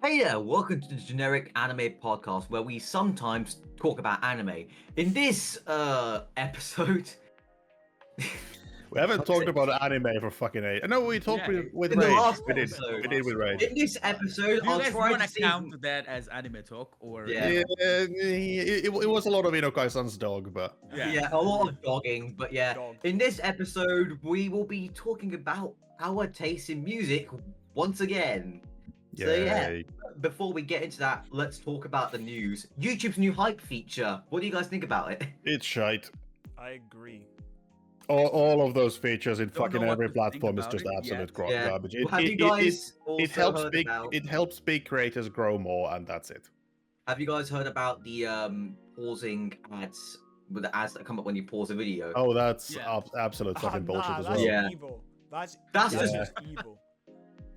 Hey there, welcome to the Generic Anime Podcast, where we sometimes talk about anime. In this episode, We haven't talked about anime for fucking age. No, we talked with in the Rage. last We did. episode. We did with Rage. in this episode, Do you I'll guys try want to to see. count that as anime talk or Yeah. It was a lot of Inokai-san's dog, but Yeah, a lot of dogging, but yeah. Dog. In this episode, we will be talking about our taste in music once again. So yeah, yay. before we get into that, let's talk about the news. YouTube's new hype feature. What do you guys think about it? It's shite. I agree. All of those features in Don't know fucking what every to think platform is about just it absolute yet. Yeah. garbage. Have you guys It also helps heard big. about? It helps big creators grow more, and that's it. Have you guys heard about the pausing ads with the ads that come up when you pause a video? Oh, that's Yeah. Absolute fucking bullshit Nah, as that's well. Yeah. evil. That's just- evil.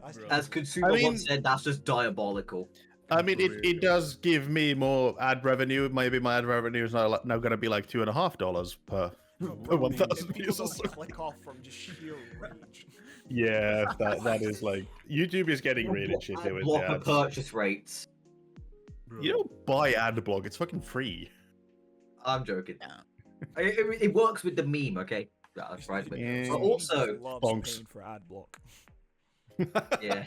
That's Bro. evil. As consumer I mean- once said, that's just diabolical. I mean, it does give me more ad revenue. Maybe my ad revenue is now going to be like $2.50 per No, per bro, 1,000 people views. or don't so. click off from just sheer rage. Yeah, that is like YouTube is getting really Block- shitty with block the the ads. purchase rates. You don't buy AdBlock; it's fucking free. I'm joking. Yeah. It works with the meme, okay? That's right. Yeah. But also, loves bonks. paying for ad block. yeah.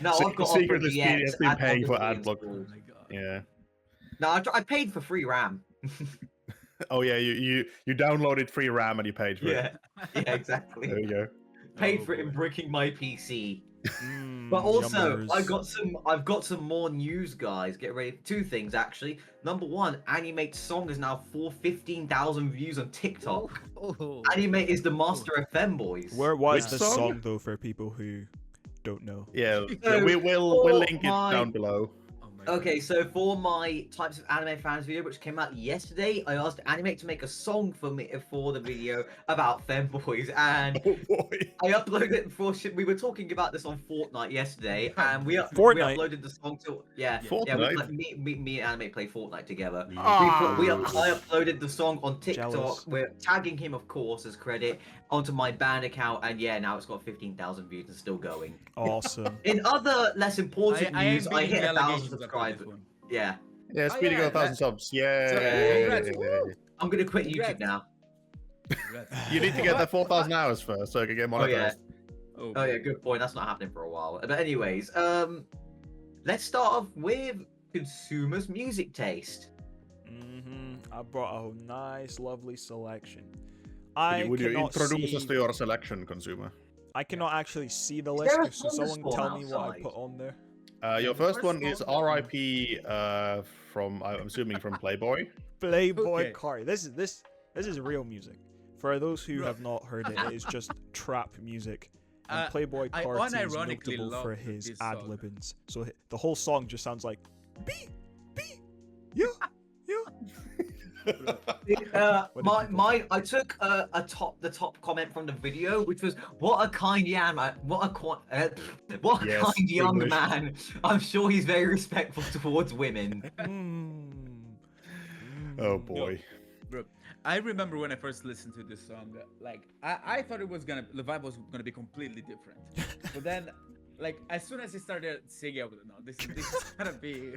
No, Se- I've got secret Opera is GX, has been paying for AdBlock is AdBlock. Oh installed. my god. Yeah. No, I paid for free RAM. Oh yeah, you downloaded free RAM and you paid for it. Yeah, exactly. There you go. Paid Oh, for it in boy. bricking my PC. Mm, But also, yummers. I've got some more news, guys. Get ready. Two things actually. Number one, Animate's song is now 15,000 views on TikTok. Oh. Animate is the master of femboys. What is Which the song? song though for people who don't know? Yeah, So, we'll for link it my- down below. Oh my god. Okay, so for my Types of Anime Fans video, which came out yesterday, I asked Animate to make a song for me for the video about femboys, and Oh boy. I uploaded it before we were talking about this on Fortnite yesterday, and we Fortnite? uploaded the song to yeah Fortnite? like, me and Animate play Fortnite together. Ah. I uploaded the song on TikTok. Jealous. We're tagging him, of course, as credit onto my band account, and yeah, now it's got 15,000 views and still going. Awesome. In other less important I am news, I reading hit the 1,000 allegations about this subscribers. one. Yeah, Yeah, Oh, speeding yeah, 1,000 subs. Yeah. congrats. Woo. I'm gonna quit YouTube Congrats. now. Congrats. You need to get that 4,000 hours first so I can get monetized. Oh yeah. Oh, Oh yeah, good point. That's not happening for a while. But anyways, let's start off with consumers' music taste. I brought a nice, lovely selection. I Would you cannot introduce us see. to your selection, consumer? I cannot actually see the Is list. there a So someone thunderstorm tell me what I outside? put on there. Your first one is First R.I.P. From I'm assuming from Playboy. Playboy Okay. Carti. This is real music. For those who Bro. have not heard it, it is just trap music. And Uh, Playboy I Carti is unironically notable for love his this song. ad-libbings. So the whole song just sounds like beep, beep, yeah, yeah. What did people I took the top comment from the video, which was, "What a kind young man! What a Yes, kind young English. man! I'm sure he's very respectful towards women." Oh boy. Bro, I remember when I first listened to this song, like I thought it was the vibe was gonna be completely different. But then, like as soon as he started singing, I was like, no, this is gonna be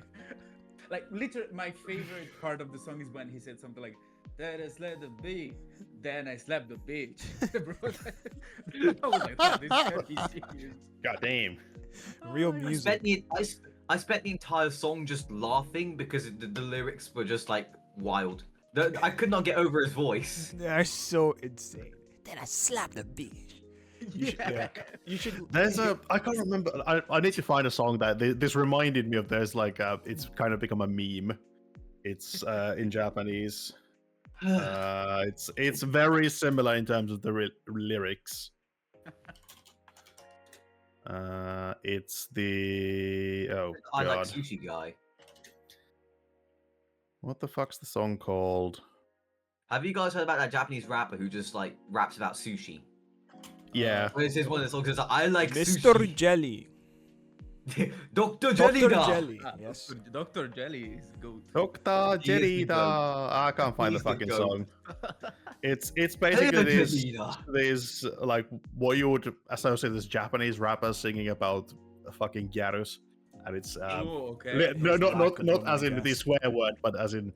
like literally my favorite part of the song is when he said something like, "That I slept the beat, then I slapped the bitch." Bro, I was like, oh, this is gonna be serious. God damn. Real I music. spent I spent the entire song just laughing because the lyrics were just like wild. I could not get over his voice. They're so insane. Then I slap the bitch. Yeah. You should. There's I can't remember. I need to find a song that this reminded me of. There's like it's kind of become a meme. It's in Japanese. It's very similar in terms of the lyrics. It's the I like god, sushi guy. what the fuck's the song called? Have you guys heard about that Japanese rapper who just like raps about sushi? Yeah, This is one of the songs. It's like, I like Mr. sushi. Jelly. Dr. Jelly. Dr. da. Jelly. Ah, Yes. Dr. Jelly is goat. Dr. He is the Jerida. goat. I can't find He's the the fucking goat. song. It's basically this. Jelly-da. There's like what you would associate as Japanese rappers singing about fucking gyarus. and it's Oh, okay. no, His not lack of not them, as I in the guess. swear word, but as in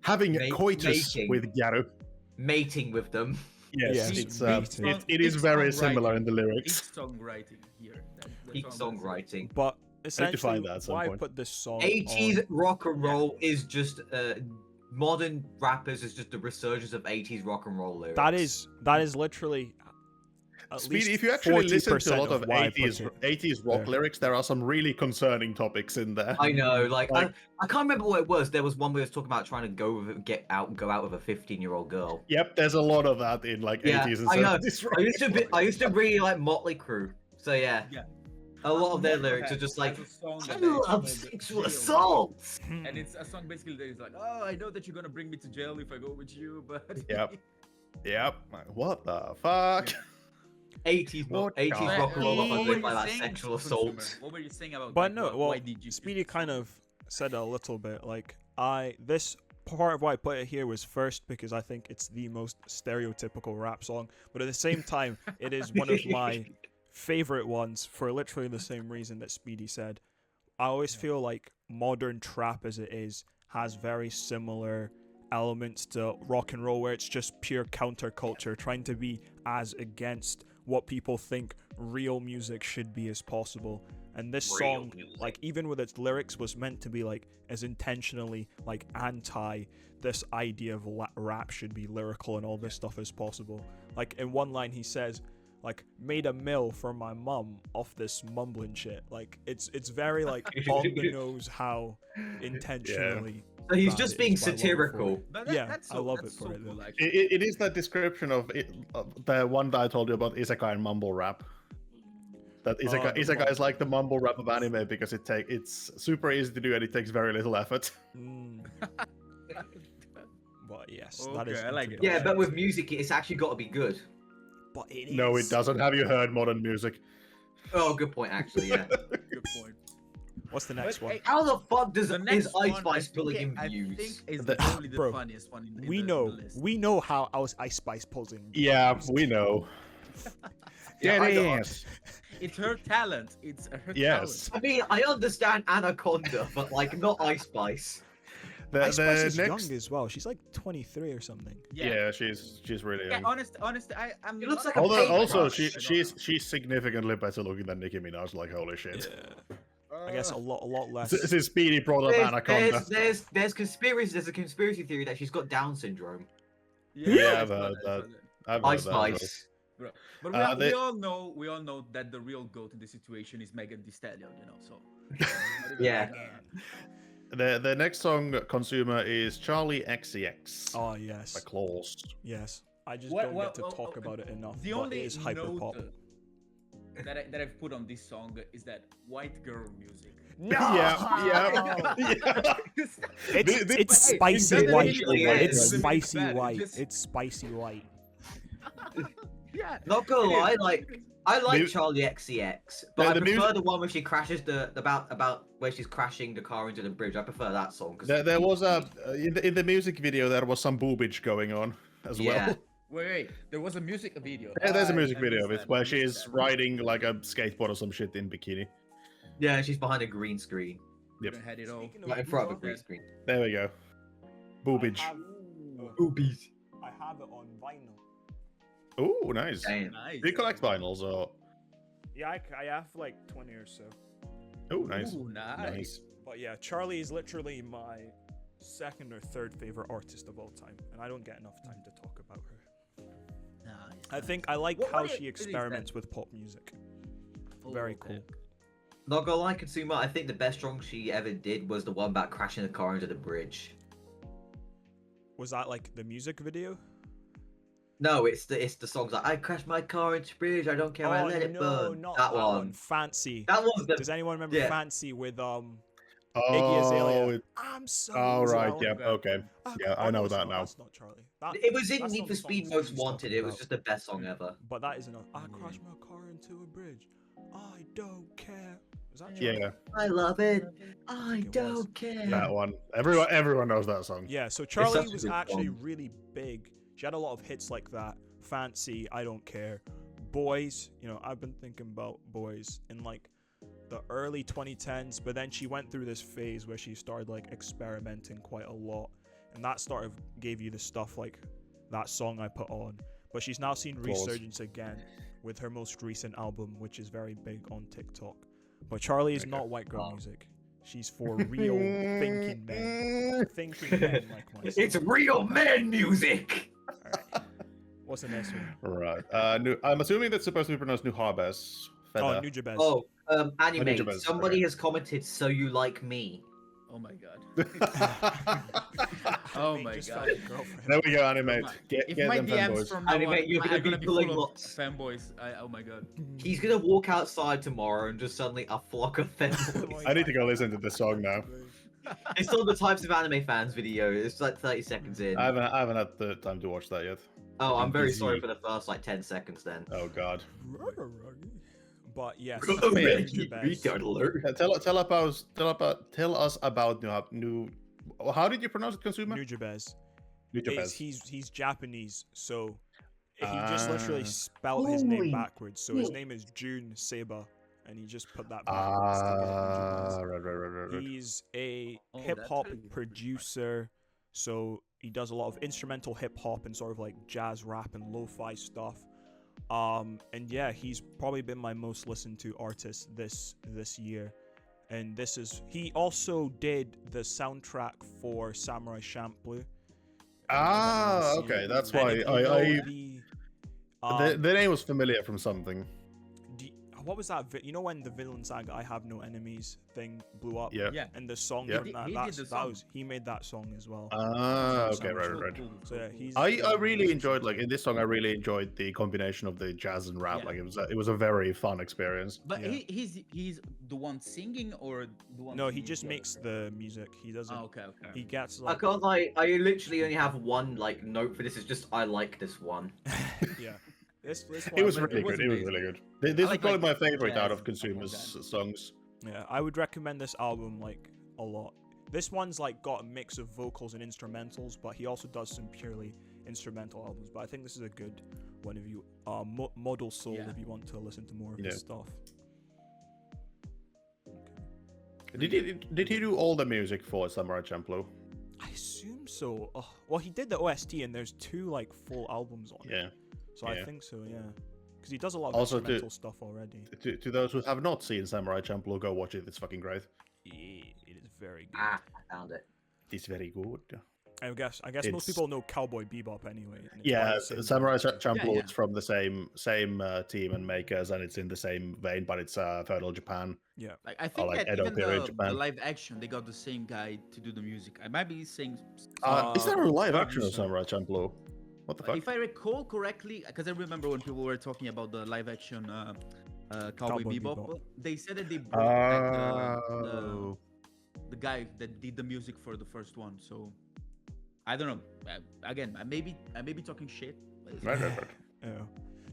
having coitus mating. with Gyaru. Mating with them. Yes, Yes, it's mating. it is Peak very songwriting. similar in the Peak lyrics. songwriting here. Peak songwriting. But essentially, find that at some why I point. put this song 80s on, rock and roll is just modern rappers is just the resurgence of 80s rock and roll lyrics. that is literally at Speedy, least if you actually listen to a 40% lot of why I put 80s rock there. lyrics, there are some really concerning topics in there. I know, like, Like- I can't remember what it was. There was one where it was talking about trying to go out with a 15-year-old girl. Yep, there's a lot of that in like Yeah, 80s and I know. 70s rock. I used to really like Motley Crue. So yeah. Yeah. A lot of their lyrics are just like, I love sexual assaults. And it's a song basically that is like, oh, I know that you're gonna bring me to jail if I go with you, but Yep. Yep. Like, what the fuck? 80s, What 80s the rock and roll What are were driven you by that saying, sexual Consumer? assaults. What were you saying about? But like, no, why well, did you Speedy pick this kind song? of said a little bit. Like this part of why I put it here was first because I think it's the most stereotypical rap song, but at the same time, it is one of my favorite ones for literally the same reason that Speedy said. I always feel like modern trap as it is has very similar elements to rock and roll, where it's just pure counterculture, trying to be as against what people think real music should be as possible. And this Real song, music. like even with its lyrics, was meant to be like as intentionally like anti this idea of rap should be lyrical and all this stuff as possible. Like in one line he says, like, made a mill for my mum off this mumbling shit. Like it's very like on the nose how intentionally. So he's bad just it being is, but I love it for satirical. it. But Yeah, that's I love that's it for so it, cool, though. actually. It is that description of it, the one that I told you about Isekai and mumble rap. That Isekai, the Isekai is mumble like the mumble rap of anime because it's super easy to do and it takes very little effort. Mm. But yes, that Okay, is I like it. Yeah, but with introduction. music, it's actually got to be good. But it No, it is. doesn't. Have you heard modern music? Oh, good point, actually, yeah. Good point. What's the next But, one? hey, How the fuck does The is next Ice one, Spice I pulling think, in I views? think is The- probably the Bro, funniest one in We the, know, in the list. we know how Ice Spice pulls in. Yeah, views. we know. Yeah, I know. It's her talent. It's her Yes. I mean, I understand Anaconda, but like not Ice Spice. The, Ice Spice is next, young as well. She's like 23 or something. talent. yeah, she's really Yeah, young. honest, I'm. It looks not like a Although paper also brush. she's significantly better looking than Nicki Minaj. Like holy shit. I guess a lot less. This is Speedy brought up Anaconda. There's a conspiracy theory that she's got Down syndrome. Yeah, I've I've heard heard that, I've that. heard that. I've heard Ice that as well. Spice. Bro. But they- we all know that the real goat in this situation is Megan Thee Stallion, you know. So Yeah. The next song, Consumer, is Charlie XCX Oh yes, by Claws. yes. I just What- don't what- get to talk about it enough. The but only it is hyper note pop. that I've put on this song is that white girl music. No. Yeah. It's This- it's Hey, spicy doesn't white. mean it's bad, It's doesn't mean it's spicy bad, it white. just- It's spicy white. Yeah. Not gonna lie, like I like The- Charlie XCX, but the I prefer music- the one where she crashes about where she's crashing the car into the bridge. I prefer that song. 'cause There was a in the music video there was some boobage going on as Yeah. well. Wait. There was a music video. Yeah, there's a I music video of missed it that, where I missed she's that. riding like a skateboard or some shit in bikini. Yeah, she's behind a green screen, We Yep. don't had it all. Speaking like in front of a Okay. green screen. There we go. Boobage. Boobies. I have it on vinyl. Oh, nice. Do Damn. Nice. you collect vinyls or? Yeah, I have like 20 or so. Oh, nice. Ooh, nice. Nice. But yeah, Charlie is literally my second or third favorite artist of all time, and I don't get enough time to talk about her. Nice, I nice. think I like What how is- she what is that? experiments with pop music. Oh, Very okay. cool. Not gonna lie, Consumer. I think the best song she ever did was the one about crashing the car into the bridge. Was that like the music video? No, it's the songs like I crashed my car into the bridge. I don't care. I let it burn. not That one. Fancy. That was the. Does anyone remember yeah. Fancy with Iggy Oh, Azalea? it- I'm so. all right. sorry. Yep. Okay. Yeah, I know that now. That's not Charlie. That, It was in that's Need not for the song Speed that Most she's talking Wanted. It was about. just the best song ever. But that is enough. I crashed my car into a bridge. I don't care. Was that Charlie? Yeah, I love it. I think it was. don't care. that one. Everyone knows that song. Yeah, so Charlie such a was good actually song. really big. She had a lot of hits like that. Fancy, I Don't Care. Boys, you know, I've been thinking about Boys. And like, the early 2010s, but then she went through this phase where she started like experimenting quite a lot, and that sort of gave you the stuff like that song I put on. But she's now seen resurgence again with her most recent album, which is very big on TikTok. But Charlie is not white girl music. She's for real thinking men. Thinking men like myself. It's real man music. Alright. What's the next one? Right. I'm assuming that's supposed to be pronounced Nujabes. Oh, Nujabes. Oh, anime. Nujabes, Somebody okay. has commented, "So you like me?" Oh my god. Oh He my just god. found a girlfriend. There we go, animate. Get If my them DMs fanboys. from now Anime, on you're are gonna be gonna be pulling full of lots. fanboys, oh my god. He's gonna walk outside tomorrow and just suddenly a flock of fanboys. I need to go listen to this song now. It's on the Types of Anime Fans video. It's like 30 seconds in. I haven't had the time to watch that yet. Oh, I'm very busy. sorry for the first like 10 seconds then. Oh god. But yes, Retard Nujabes. alert. Tell us about new. How did you pronounce it, consumer? Nujabes. Nujabes. He's Japanese, so he just literally spelled his Holy name backwards. So his shit. name is Jun Seba, and he just put that backwards. to get Nujabes. Right. He's a Oh, hip that's hop really good. producer, so he does a lot of instrumental hip hop and sort of like jazz rap and lo-fi stuff. And yeah, he's probably been my most listened to artist this year. And he also did the soundtrack for Samurai Champloo. Okay, that's why And if you know the name was familiar from something. what was that? You know when the Villain Saga "I Have No Enemies" thing blew up? Yeah. Yeah. And the song Yeah. from that, He did the song. he made that song as well. Okay, right. So yeah, he's. I really enjoyed, like, in this song, I really enjoyed the combination of the jazz and rap. Yeah. Like, it was a very fun experience. But Yeah. he's the one singing or the one No, he singing just the makes other? the music. He doesn't. Oh, okay. He gets I like. can't lie. I literally only have one like note for this. It's just I like this one. Yeah. This It was one- really was good. It was amazing. really good. This is like, probably my favorite jazz out of and stuff like Consumer's that. songs. Yeah, I would recommend this album like a lot. This one's like got a mix of vocals and instrumentals, but he also does some purely instrumental albums. But I think this is a good one if you Model Soul Yeah. if you want to listen to more of Yeah. his stuff. Did he do all the music for Samurai Champloo? I assume so. Well, he did the OST, and there's 2 like full albums on it. Yeah. So I yeah. think so. Yeah, because he does a lot of Also, instrumental stuff already. To those who have not seen Samurai Champloo, go watch it. It's fucking great. It is very good. Ah, I found it. It's very good. I guess most It's- people know Cowboy Bebop anyway. and it's by Yeah, the same Samurai director. Champloo Yeah, is from the same team and makers, and it's in the same vein, but it's feudal Japan. Yeah. Like I think like that Edo even period the Japan. live action, they got the same guy to do the music. I might be saying. Is there a live I action of believe so. Samurai Champloo? What the fuck? If I recall correctly, because I remember when people were talking about the live action Cowboy Bebop, Bebop. they said that they brought back Oh. the guy that did the music for the first one. So I don't know. Again, I may be talking shit. but- Right. Yeah.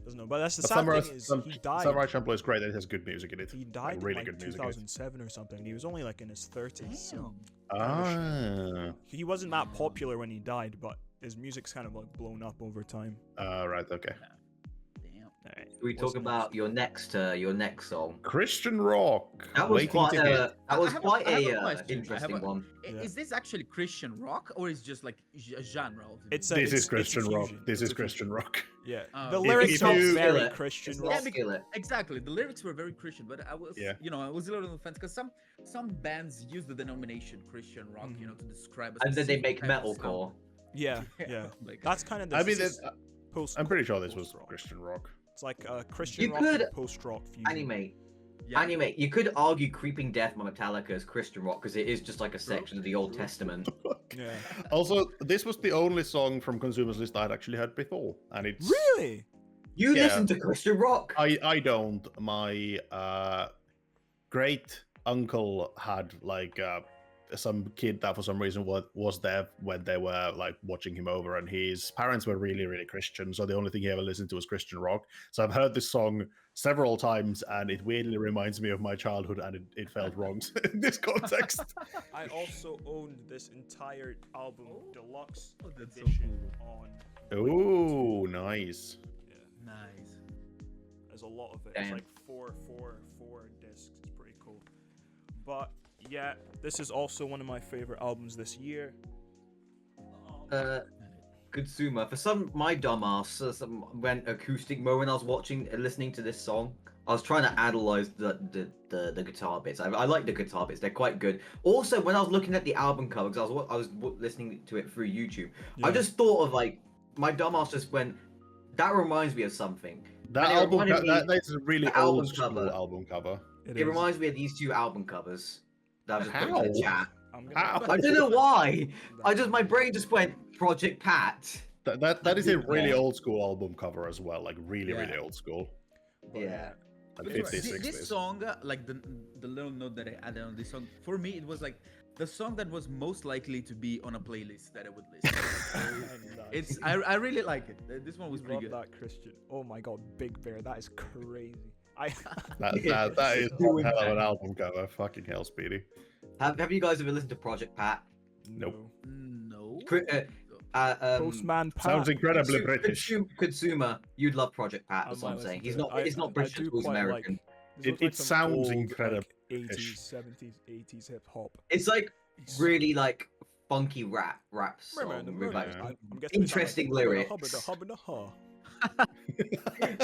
Doesn't know, but that's the But sad Samurai, thing is he died. Samurai Champloo is great and it has good music in it. He died really in like good music in it. 2007 or something. He was only like in his 30s. So Damn. he wasn't that popular when he died, but his music's kind of like blown up over time. Right, okay. Damn. Alright, We what's talk next? about your next song. Christian rock. That was waiting quite to hit. that was I have quite I have a question. I have interesting one. Yeah. Is this actually Christian rock or is just like a genre of It's music? a- This is it's a Christian rock. fusion. This It's is a Christian rock. Yeah, Oh. the If- lyrics if are you- very Skillet. Christian It's rock. not Skillet. Exactly, the lyrics were very Christian, but I was, Yeah. I was a little on the fence because some bands use the denomination Christian rock, to describe. And then they specific make type of metalcore. sound. Yeah, yeah. Like, That's kind of the. I mean, post. I'm pretty sure this was post-rock. Christian rock. It's like a Christian You rock could- and post-rock fusion. Anime. yeah. Anime. You could argue Creeping Death by Metallica as Christian rock because it is just like a section of the Old Testament. Yeah. Also, this was the only song from Consumer's List I'd actually heard before, and it's Really? You Yeah. listen to Christian rock? I don't. My great uncle had like some kid that for some reason was there when they were like watching him over, and his parents were really Christian, so the only thing he ever listened to was Christian rock. So I've heard this song several times, and it weirdly reminds me of my childhood, and it felt wrong in this context. I also owned this entire album, deluxe Oh, that's so edition on. Ooh, nice. Nice. There's a lot of it. It's Damn. like four discs. It's pretty cool. But yeah, this is also one of my favorite albums this year. Kutsuma. For my dumbass went acoustic mode when I was listening to this song. I was trying to analyze the guitar bits. I like the guitar bits; they're quite good. Also, when I was looking at the album cover, because I was listening to it through YouTube, I just thought of like my dumbass just went. That reminds me of something. That And it album, reminded me- that's a really the album old school cover. album cover. It is. reminds me of these two album covers that I was just putting in the How? chat. I'm How? I don't know why. My brain just went Project Pat. That is a really old school album cover as well, like really Yeah. old school. Yeah. Like But 50s, 60s. this song, like the little note that I added on this song, for me it was like the song that was most likely to be on a playlist that I would listen to. It's I really like it. This one was Love pretty good. that, Christian. Oh my god, Big Bear, that is crazy. That is one hell of an album cover. Fucking hell, Speedy. Have you guys ever listened to Project Pat? Nope. No. Postman Pat. Sounds incredibly British. Consumer, you'd love Project Pat. I That's might what I'm listen saying. to He's it. not. He's I not British. do He's quite American. This It- looks like it some sounds old, incredible. Like 80s, 70s, 80s hip hop. It's like really like funky rap Remember in the song. with, like, Yeah. I'm guessing it's interesting like, lyrics.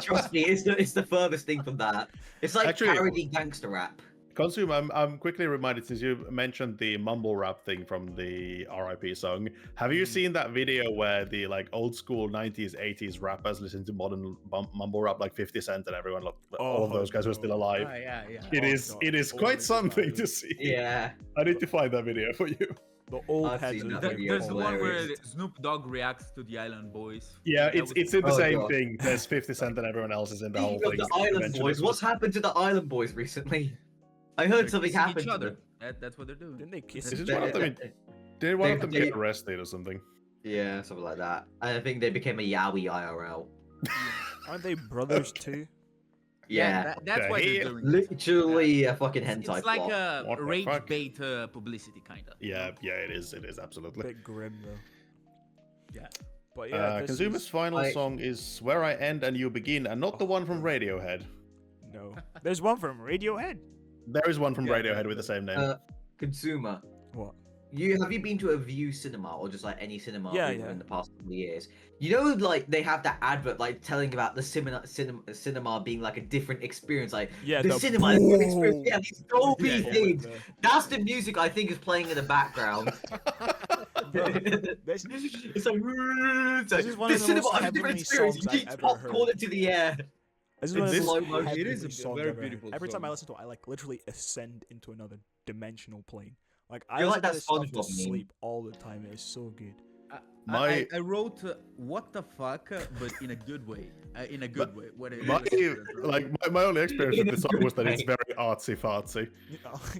Trust me, it's the furthest thing from that. It's like Actually- parody gangster rap. Consume, I'm quickly reminded since you mentioned the mumble rap thing from the RIP song. Have you seen that video where the like old school 90s, 80s rappers listen to modern mumble rap like 50 Cent and everyone, like, all of Oh, those guys who are still alive? Ah, yeah. It Oh, is God. it is Only quite the something to bangers. see. Yeah. I need to find that video for you. The old I've heads seen are that like, video. There's the one where hilarious. Snoop Dogg reacts to the Island Boys. Yeah, That it's was- it's in the Oh, same God. thing. There's 50 Cent and everyone else is in the whole Speaking thing. of the Island Eventually Boys, it's what's happened to the Island Boys recently? I heard They're something kissing happened each to other. them. That's what they're doing. Didn't they kiss Is each it one other? of them? Did one of They- them they- get arrested or something? Yeah, something like that. I think they became a Yowie IRL. Aren't they brothers too? Yeah. That's why Okay. they're doing this. Literally a fucking hentai It's like plot. What a the rage fuck? bait publicity kind of. Yeah, it is absolutely. Bit grim though. Yeah. But yeah, this Consumer's is... final song is "Where I End and You Begin," and not the one from Radiohead. No. There's one from Radiohead. There is one from Yeah. Radiohead with the same name. Consumer. What? Have you been to a View cinema or just like any cinema Yeah, in yeah. the past couple of years? You know, like they have that advert like telling about the cinema being like a different experience. Like Yeah, the cinema is a different experience. Yeah, these Dolby Yeah, yeah. things. That's the music I think is playing in the background. This, It's like, This is one the of the cinema most is a different heavenly experience. songs You I've keep ever popcorn heard. into the air. this is It's one of the slow most motion. It is heavenly a songs very I've ever heard. beautiful Every time I song. listen to it, I like literally ascend into another dimensional plane. Like You're I like listen to that this stuff to SpongeBob meme. sleep all the time. It is so good. I wrote what the fuck, but in a good way. In a good way. What it My only experience In with a the song good was that it's way. very artsy fartsy.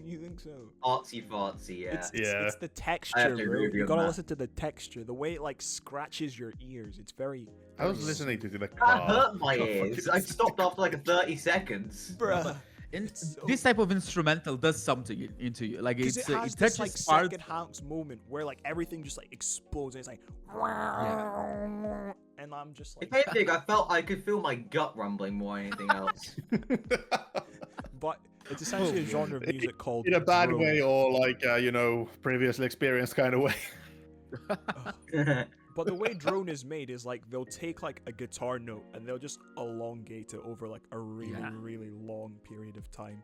You think so? Artsy fartsy, yeah. It's the I texture, have to bro. agree with you You on gotta that. listen to the texture, the way it like scratches your ears. It's very. I was very listening to it in the That car. hurt my Oh, ears. fuck I it. stopped after like 30 seconds. Bruh. And so- this type of instrumental does something into you. Like Because it's it has it this touches like parts. second house moment where like everything just like explodes and it's like, and I'm just like, If anything, I could feel my gut rumbling more than anything else. but it's essentially a genre of music called In a bad drone. way or like previously experienced kind of way. But the way drone is made is like they'll take like a guitar note and they'll just elongate it over like a really, Yeah. really long period of time.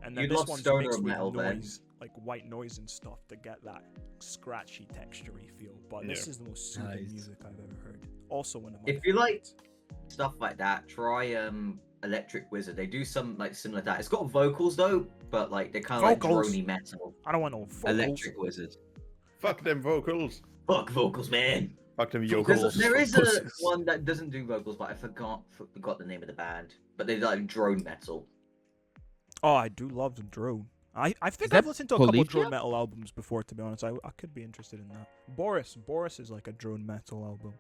And then You this love one's stoner mixed with metal, then. noise, like white noise and stuff to get that scratchy, textury feel. But this Yeah. is the most soothing Nice. music I've ever heard. Also one of my If you like favorites. stuff like that, try Electric Wizard. They do some like similar to that. It's got vocals though, but like they're kind of like Vocals? drony metal. I don't want no vocals. Electric Wizard. Fuck them vocals. Fuck vocals, man. Fuck them There's yokels. there is a Pussies. one that doesn't do vocals, but I forgot the name of the band. But they like drone metal. Oh, I do love the drone. I think that I've listened to a couple Polyphia? drone metal albums before, to be honest. I could be interested in that. Boris is like a drone metal album.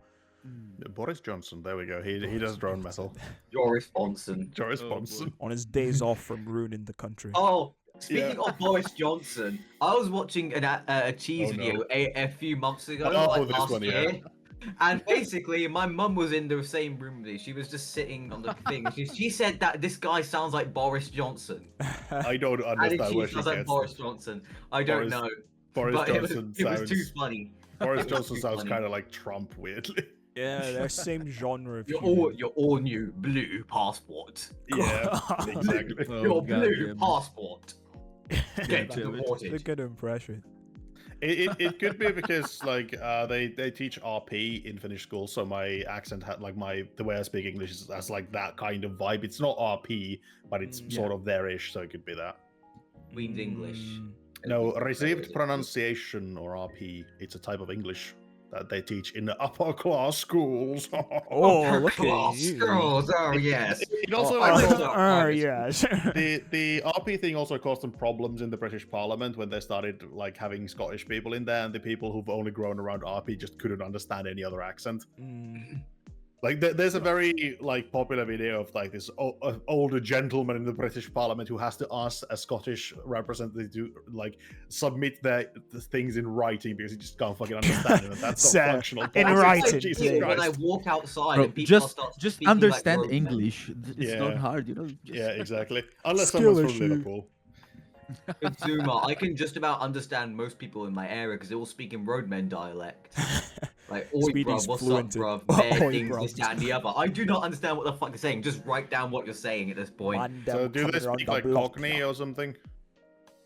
Boris Johnson, there we go. He does drone metal. Joris Bonson. Joris Oh, boy. Bonson. On his days off from ruining the country. Oh, speaking of Boris Johnson, I was watching a cheese Oh, no. video a few months ago, Oh, like this last one, yeah. year. And basically, my mum was in the same room with me. She was just sitting on the thing. She said that this guy sounds like Boris Johnson. I don't And understand where she she sounds like gets Boris this. Johnson. I don't Boris- know. Boris But Johnson it was too sounds. funny. Boris It was Johnson too sounds funny. kind of like Trump, weirdly. Yeah, they're same genre of Your human. all new blue passport. Yeah, exactly. Oh, Your God blue damn it. passport. Get damn it. It's a deported. good impression. It could be because like they teach RP in Finnish school, so my accent had like the way I speak English has like that kind of vibe. It's not RP, but it's Mm. sort of there-ish, so it could be that. Queen's English. Mm. No, received pronunciation or RP. It's a type of English that they teach in the upper class schools. Oh, look Class at you. girls. Oh yes. It also Oh, like I caused- like that. yes. the RP thing also caused some problems in the British Parliament when they started like having Scottish people in there, and the people who've only grown around RP just couldn't understand any other accent. Mm. Like there's a very like popular video of like this older gentleman in the British Parliament who has to ask a Scottish representative to like submit the things in writing because he just can't fucking understand it. And that's Sir, not functional. in politics. writing, Jesus please. When I Christ. walk outside Bro, and people just start just speaking understand like roadmen. English. It's not Yeah. hard, you know. Just... Yeah, exactly. Unless Skill someone's issue. from Liverpool. With Zuma, I can just about understand most people in my area because they all speak in roadmen dialect. Like, oi, Speedy's bruv, what's fluent in- up, bruv? Bare Oi, things, bruv. this, that, and the other. I do not understand what the fuck you're saying. Just write down what you're saying at this point. Man, So them do they coming around speak the like block, Cockney yeah. or something?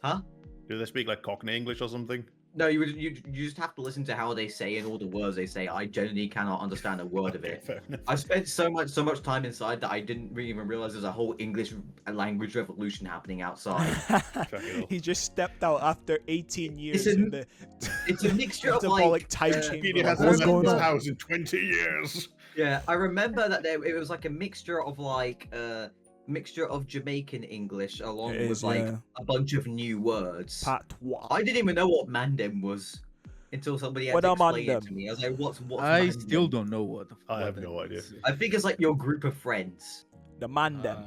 Huh? Do they speak like Cockney English or something? No, you just have to listen to how they say and all the words they say. I genuinely cannot understand a word of Okay, it. fair enough. I spent so much time inside that I didn't really even realize there's a whole English language revolution happening outside. hell. He just stepped out after 18 years a- in the It's a mixture of metabolic like time uh, chamber. Speedy Like, hasn't what's left going his on? house in 20 years. Yeah, I remember that it was like a mixture of mixture of Jamaican English along It with is, like yeah. a bunch of new words. Patois. I didn't even know what Mandem was until somebody had What to a explain it Mandem? to me. I was like, what's I Mandem? still don't know what. I what have that no idea. is. I think it's like your group of friends. The man them.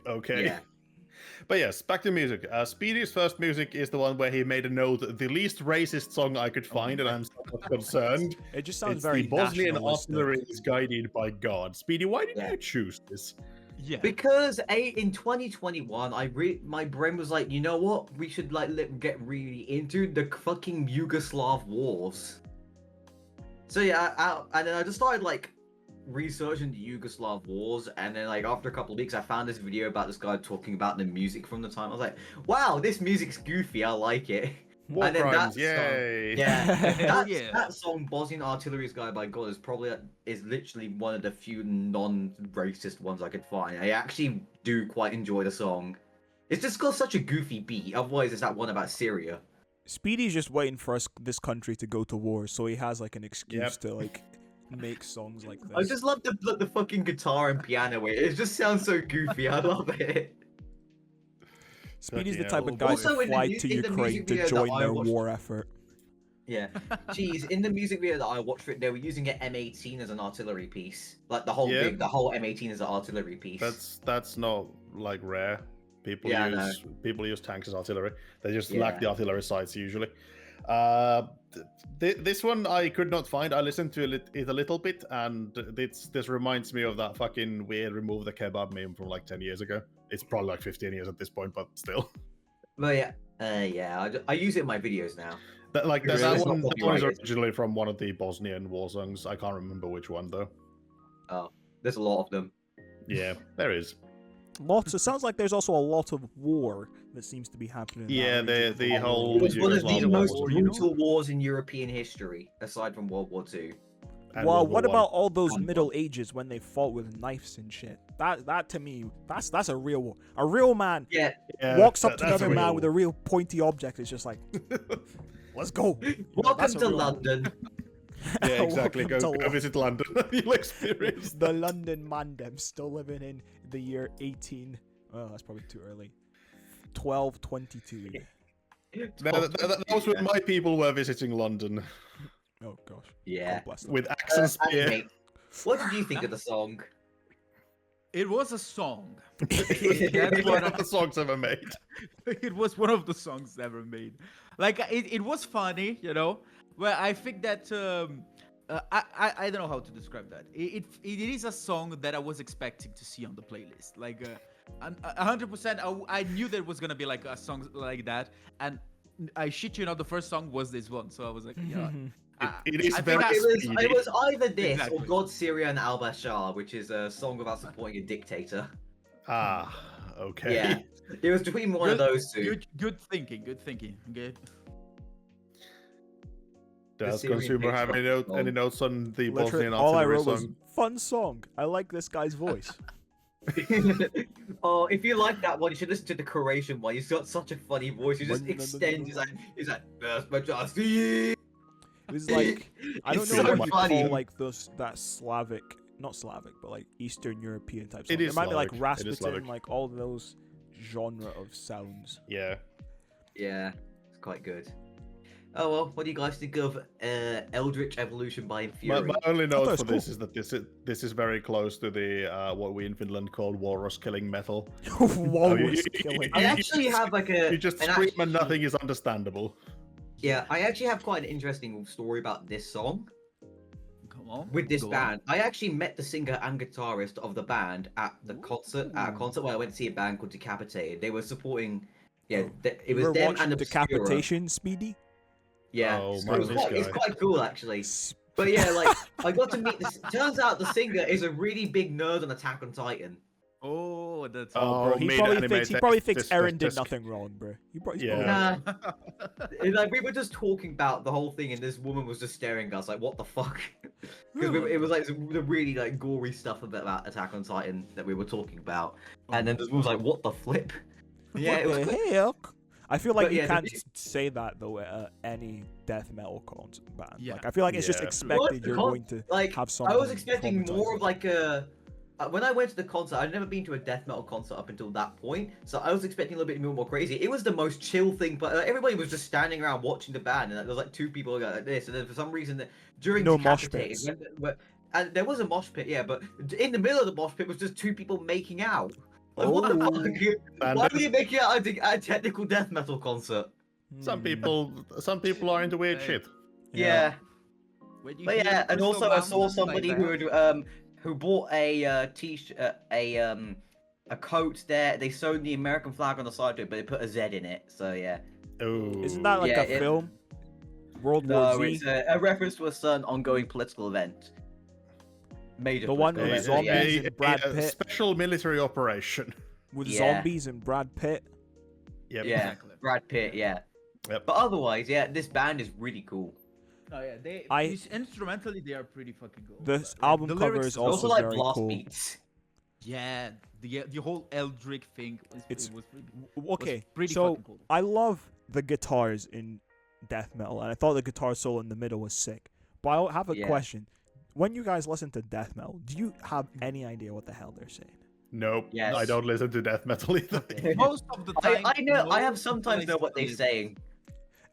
Okay. Yeah. But yes, back to music. Speedy's first music is the one where he made a note, the least racist song I could find, and I'm somewhat concerned. It just sounds It's very the Bosnian nationalistic. artillery is guided by God. Speedy, why did Yeah. you choose this? Yeah. Because in 2021, my brain was like, you know what? We should like get really into the fucking Yugoslav wars. So yeah, and then I just started like researching the Yugoslav wars, and then like after a couple of weeks, I found this video about this guy talking about the music from the time. I was like, wow, this music's goofy. I like it. War And then crimes, that yay! Yeah, yeah. that song "Bosnian Artillery's Guide by God" is literally one of the few non-racist ones I could find. I actually do quite enjoy the song. It's just got such a goofy beat. Otherwise, it's that one about Syria. Speedy's just waiting for this country to go to war, so he has like an excuse Yep. to like make songs like this. I just love the fucking guitar and piano. It just sounds so goofy. I love it. Speedy's the Bloody type hell. of guy Also, to in the fly mu- to in the Ukraine music to video that join I their watched- war effort. Yeah. Jeez, in the music video that I watched for it, they were using an M18 as an artillery piece. Like the whole Yeah. the whole M18 is an artillery piece. That's not like rare. People Yeah, I use tanks as artillery. They just Yeah. lack the artillery sites usually. This one I could not find. I listened to it a little bit, and this reminds me of that fucking weird remove the kebab meme from like 10 years ago. It's probably like 15 years at this point, but still. But yeah, I use it in my videos now. That Really? that It's not one is copyrighted. originally from one of the Bosnian war songs. I can't remember which one though. Oh, there's a lot of them. Yeah, there is. Lots. It sounds like there's also a lot of war that seems to be happening. in Yeah, that region. the whole It was one of the Yugoslav most war, brutal wars in European history, aside from World War II. and Well, World War what One. about all those And- Middle Ages when they fought with knives and shit? That to me, that's a real war. A real man Yeah, Yeah, walks up to that's another man real. with a real pointy object. It's just like, let's go. welcome That's a to real war. London. Yeah, exactly. Welcome Go to go visit London. You'll experience The London Mandem still living in the year 18. Oh, that's probably too early. 1222. That was when my people were visiting London Oh gosh. Yeah. God bless them. with axe and spear. Mate, what did you think of the song? It was a song. It's That's one what of the songs ever made. It was one of the songs ever made. Like it was funny, you know. Well, I think that I don't know how to describe that. It is a song that I was expecting to see on the playlist. Like, 100%. I knew there was gonna be like a song like that, and I shit you not, the first song was this one. So I was like, yeah. It is I very think It was either this Exactly. or God, Syria, and Al Bashar, which is a song about supporting a dictator. Okay. Yeah, it was between one of those two. Good thinking. Good thinking. Okay. Does Syrian Consumer have patriot any song. notes on the Literally, Bosnian all I artillery wrote was song? fun song. I like this guy's voice. Oh, if you like that one, you should listen to the Croatian one. He's got such a funny voice. He just extends. He's like, "That's majesty." It was like I don't It's know so what you funny. call like those that Slavic, not Slavic, but like Eastern European type. It Song. is It might be like Slavic. It is Rasputin, Slavic. like all those genre of sounds. Yeah. Yeah, it's quite good. Oh well, what do you guys think of Eldritch Evolution by Infuri? My only thought it note was for cool. this is that this is very close to the what we in Finland call walrus killing metal. Walrus killing. I actually have like a. You just an scream actual- and nothing is understandable. Yeah, I actually have quite an interesting story about this song Come on. with this go on. band. I actually met the singer and guitarist of the band at the concert. At a concert where I went to see a band called Decapitated. They were supporting. Yeah, it You was were them watching and Obscura. Decapitation, Speedy. Yeah, Oh, so man, this it's guy. quite cool actually. But yeah, like I got to meet this. Turns out the singer is a really big nerd on Attack on Titan. Oh, that's. Oh, Bro, he made probably anime thinks text- Aaron text- did text- nothing wrong, bro. He probably, Yeah. Nah, like we were just talking about the whole thing, and this woman was just staring at us like, "What the fuck?" Because it was like the really like gory stuff about Attack on Titan that we were talking about, and then this woman was like, "What the flip?" Yeah, it was. what the quite- heck? I feel like But you yeah, can't the- say that though at any death metal concert band. Yeah. Like I feel like it's just Yeah. expected you're Con- going to Like have I was something expecting more traumatizing. of like a. When I went to the concert, I'd never been to a death metal concert up until that point, so I was expecting a little bit more crazy. It was the most chill thing, but everybody was just standing around watching the band, and there was like two people like this, and then for some reason, during No mosh Decapitated, pits. and there was a mosh pit, yeah, but in the middle of the mosh pit was just two people making out. Like, what the Oh. fuck? Why were you making out at a technical death metal concert? Some Hmm. people are into weird Hey. shit. Yeah. When you But hear yeah, and Crystal also I saw Mountain somebody like that- who bought a t-shirt, a coat there. They sewed the American flag on the side of it, but they put a Z in it. So yeah. Oh. Isn't that like Yeah, a film? World No, War it's Z. a reference to a certain ongoing political event. Major. The one political with event, yeah. zombies and Brad Pitt. special military operation? With Yeah. zombies and Brad Pitt. Yep. Yeah, Exactly. Brad Pitt. Yeah. Yep. But otherwise, yeah, this band is really cool. Oh yeah, I- instrumentally they are pretty fucking cool. The but, album the cover lyrics is It's also also like very blast cool. beats. Yeah, the whole Eldrick thing It's- it was pretty, Okay, pretty so fucking cool. I love the guitars in death metal, and I thought the guitar solo in the middle was sick. But I have a Yeah. question: when you guys listen to death metal, do you have any idea what the hell they're saying? Nope. Yes. I don't listen to death metal either. Most of the time, I know. I have most sometimes know what they're places- saying.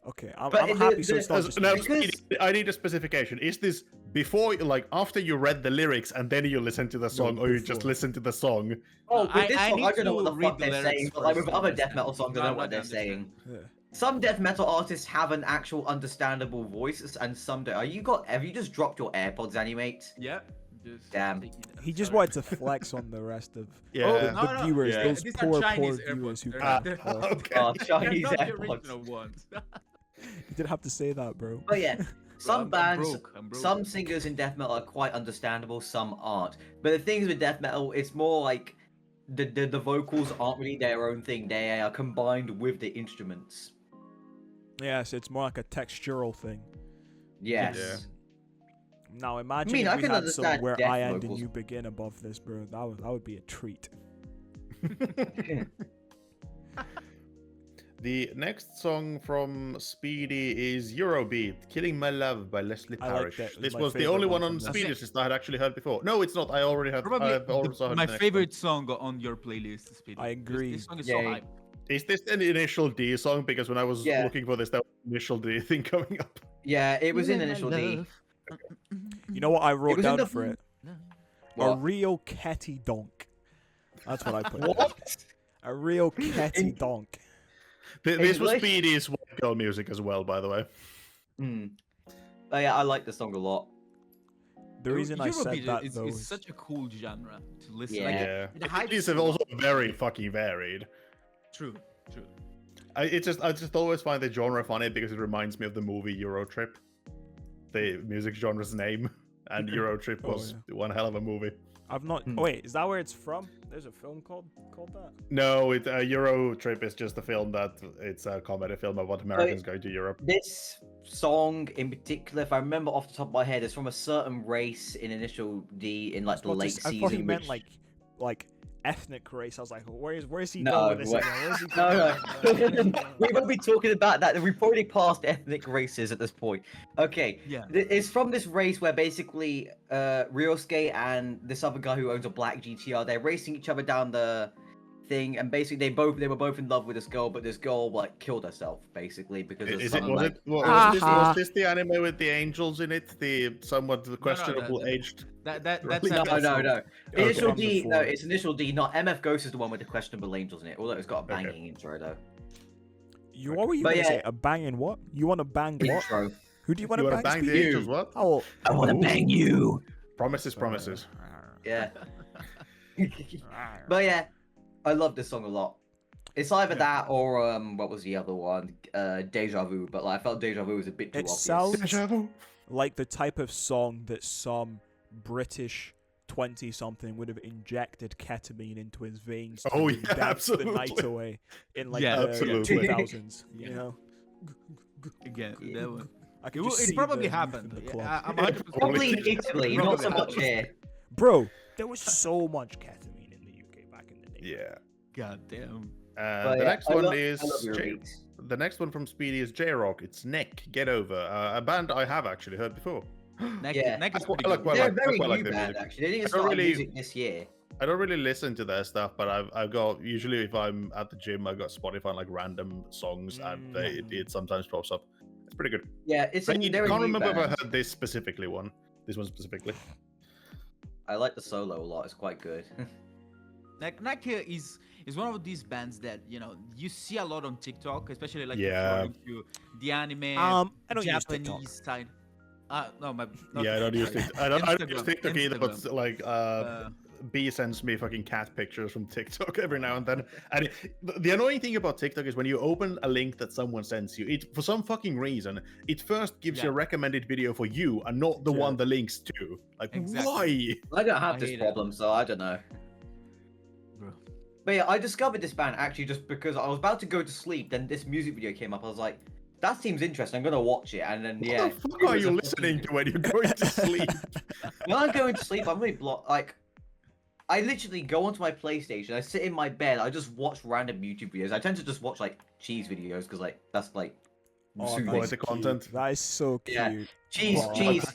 Okay, I'm But happy. So the- it's not As- just now, me. Because- Speedy, I need a specification. Is this before, like, after you read the lyrics and then you listen to the song, or you just before. listen to the song? Oh, No, with this I song, I need don't know what to the read fuck the they're lyrics saying, but like with first to other death understand. metal songs, I No, know what I they're understand. saying. Yeah. Some death metal artists have an actual understandable voice, and some don't. Have you just dropped your AirPods, Animate? Yeah. Just Damn. taking it. He just Sorry. wanted to flex on the rest of Yeah. Oh, the no, viewers, yeah. those These are poor Chinese viewers who AirPods. can't. They're- Okay. Oh, They're Chinese not the AirPods. original ones. You didn't have to say that, bro. But yeah, some I'm bands, broke, I'm broke. some singers in death metal are quite understandable, some aren't. But the things with death metal, it's more like the vocals aren't really their own thing. They are combined with the instruments. Yes, it's more like a textural thing. Yes. Yeah. Now imagine I if can we had some understand where death I end vocals. and you begin above this, bro. That would be a treat. The next song from Speedy is Eurobeat, Killing My Love by Leslie I like Parrish. that. It's This my was the favorite only one one on from them. Speedy's list I had actually heard before. No, it's not. I already had. Probably I've also heard my the next favorite song on your playlist, Speedy. I agree. This song is Yay. so hype. one. Is this an Initial D song? Because when I was Yeah. looking for this, there was an Initial D thing coming up. Yeah, it was in Initial D. You know what I wrote was in down the- for it? A What? real ketty donk. That's what I put. down. What? A real ketty donk. This was English? Speedy's white girl music as well, by the way. Hmm. Oh yeah, I like the song a lot. the reason I said Eurobeat that is though is such a cool genre to listen. Yeah. Like, Yeah, it hypes these you are also up. very fucking varied. True. I just always find the genre funny because it reminds me of the movie Eurotrip. The music genre's name, and Eurotrip Oh, was one hell of a movie. I've not. Hmm. Oh, wait, is that where it's from? There's a film called that. No, Eurotrip is just a film that it's a comedy film about Americans going to Europe. This song in particular, if I remember off the top of my head, is from a certain race in Initial D in like the late I season. thought he meant which- like ethnic race. I was like, where's he No, going with this? wait. again? Where's he No, going? no. We won't be talking about that. We've already passed ethnic races at this point. Okay. Yeah. It's from this race where basically Ryosuke and this other guy who owns a black GTR, they're racing each other down the thing, and basically they were both in love with this girl, but this girl like killed herself basically because of some, like, Was this the anime with the angels in it? The somewhat questionable aged. That's Really? No, episode. no. Okay. Initial From D, before. no, it's Initial D, not MF Ghost is the one with the questionable angels in it, although it's got a Okay. banging intro though. What were you But gonna yeah. say? A banging what? You want to bang what? Intro. Who do you want You to want to bang? bang the Speedy? angels? What? Oh, I want to Ooh. bang you. Promises, promises. Yeah. But yeah, I love this song a lot. It's either that or what was the other one? Deja Vu, but like I felt Deja Vu was a bit too It obvious. sounds Deja vu. like the type of song that some British 20-something would have injected ketamine into his veins to Oh, dance yeah, the night absolutely. away in like Yeah, the absolutely. 2000s. You Yeah. know, Again, Yeah. that one. I could It, just it see probably the youth happened. in the Yeah, club. I'm 100% Probably in Italy, not so Probably much here. Bro, there was so much ketamine in the UK back in the day. Yeah. God damn. But The yeah, next I one love- is I love your J- beats. the next one from Speedy is J-Rock. It's Neck. Get Over. A band I have actually heard before. Neck, Yeah. Neck is I pretty like good. well, They're a like- very quite like new their band, music. actually. They didn't I don't start really- music this year. I don't really listen to their stuff, but I've got usually if I'm at the gym, I've got Spotify like random songs, and it sometimes pops up. It's pretty good. Yeah, it's a, I they're a can't new remember if I band. heard this specifically one. This one specifically. I like the solo a lot. It's quite good. Neck is one of these bands that you see a lot on TikTok, especially like Yeah. if you're into the anime I don't use TikTok. Japanese side. No, not Yeah, I don't use TikTok. TikTok. I don't use Instagram, TikTok either, but Instagram. like Uh, B sends me fucking cat pictures from TikTok every now and then. And the annoying thing about TikTok is when you open a link that someone sends you, it for some fucking reason, it first gives you a Yeah. recommended video for you and not the Yeah. one the links to. Like, Exactly. why? I don't have I this hate it. problem, so I don't know. Bro. But yeah, I discovered this band actually just because I was about to go to sleep, then this music video came up. I was like, that seems interesting. I'm gonna watch it, and then yeah. What the fuck it are was you a listening fucking- to when you're going to sleep? When I'm going to sleep, I'm really like. I literally go onto my PlayStation. I sit in my bed. I just watch random YouTube videos. I tend to just watch like cheese videos because like that's like Oh, soothing. quality that's content. cute. That is so cute. Yeah. Cheese, Oh. cheese,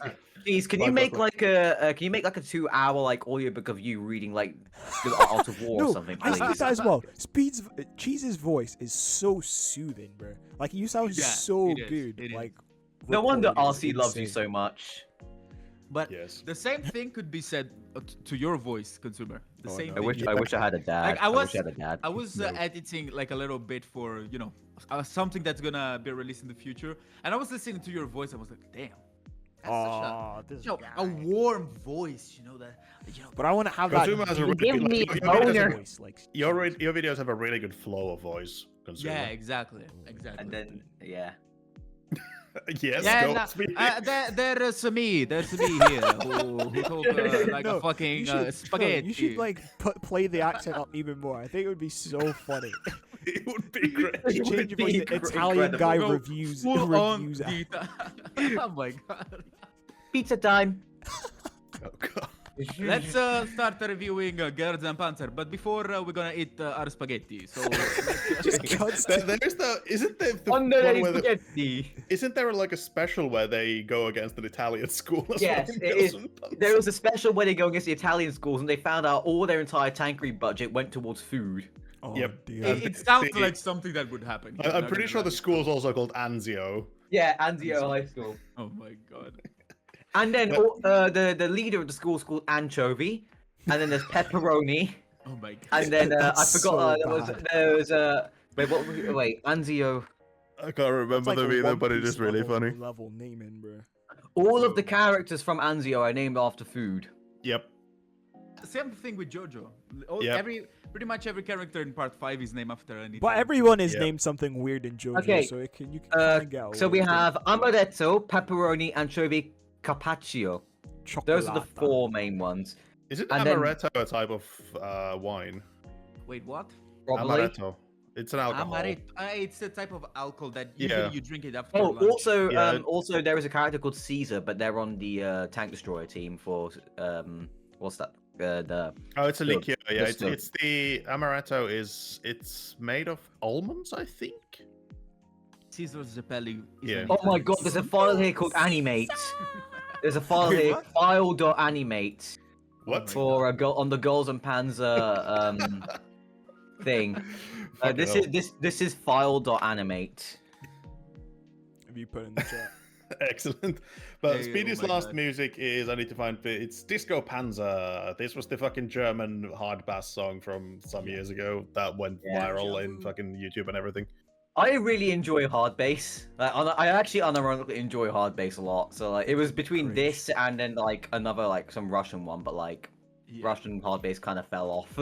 cheese. Can you Like, make like- like a can you make like a 2-hour like audiobook of you reading like the Art of War or No, something, I see please? that as well. Cheese's voice is so soothing, bro. Like you sound Yeah, so it is, good. it is. Like No wonder recording is RC loves you insane. so much. But Yes. the same thing could be said to your voice, consumer. The Oh, same no. thing. I wish I had a dad. Like, I wish was- I had a dad. I was editing like a little bit for something that's gonna be released in the future, and I was listening to your voice. I was like, damn, that's Aw, this such a guy. warm voice. But I want to have that. Consumer has a deep really Give me good, a your, videos, boner. voice, like your videos have a really good flow of voice. Consumer. Yeah, exactly. And then yeah. Yes. Yeah, go no, Speedy. there's me here who talk like No, a fucking you should, spaghetti. No, you should like play the accent up even more. I think it would be so funny. It would be great. It would Change your voice. be The Italian incredible. guy Go reviews full on reviews. the oh my god. Pizza time. Oh, God. Let's start reviewing Gerds and Panzer, but before we're gonna eat our spaghetti. So Just constant. There's the isn't there the Under one where the, spaghetti. isn't there like a special where they go against an Italian school? Or Yes, something? it is. There was a special where they go against the Italian schools, and they found out all their entire tankery budget went towards food. Oh, Yep. dear. it sounds the- like something that would happen. I'm pretty sure the school's also called Anzio. Yeah, Anzio High School. Oh my god. And then But- the leader of the school is called Anchovy, and then there's Pepperoni, Oh my god. and then I That's forgot so there was wait what was it? Wait Anzio. I can't remember It's like them a either, One but it Piece is really funny. level naming, bro. All of the So- characters from Anzio are named after food. Yep. Same thing with JoJo. Yep. Pretty much every character in part 5 is named after anything. But everyone is Yeah. named something weird in JoJo, Okay, so you can kind of get So we away with it. have amaretto, pepperoni, anchovy, carpaccio. Those are the Chocolata. 4 main ones. Is it And then- amaretto a type of wine? Wait, what? Probably. Amaretto. It's an alcohol. It's a type of alcohol that Yeah. usually you drink it after Oh, lunch. also, Yeah. also there is a character called Caesar, but they're on the tank destroyer team for what's that? The Oh, it's a Look, liqueur. Yeah, just it's the amaretto it's made of almonds, I think. Caesar Zeppeli. Yeah. Oh my god, there's a file here called Animate. There's a file Wait, here, what? file.animate, What? for a girl on the Girls and Panzer thing. Fucking This hell. is this is file.animate. If you put in the chat. Excellent. But Hey, Speedy's oh my last God. music is I need to find it's Disco Panzer. This was the fucking German hard bass song from some years ago that went Yeah. viral in fucking YouTube and everything. I really enjoy hard bass. Like, I actually unironically enjoy hard bass a lot. So like, it was between Cringe. this and then like another like some Russian one, but like Yeah. Russian hard bass kind of fell off.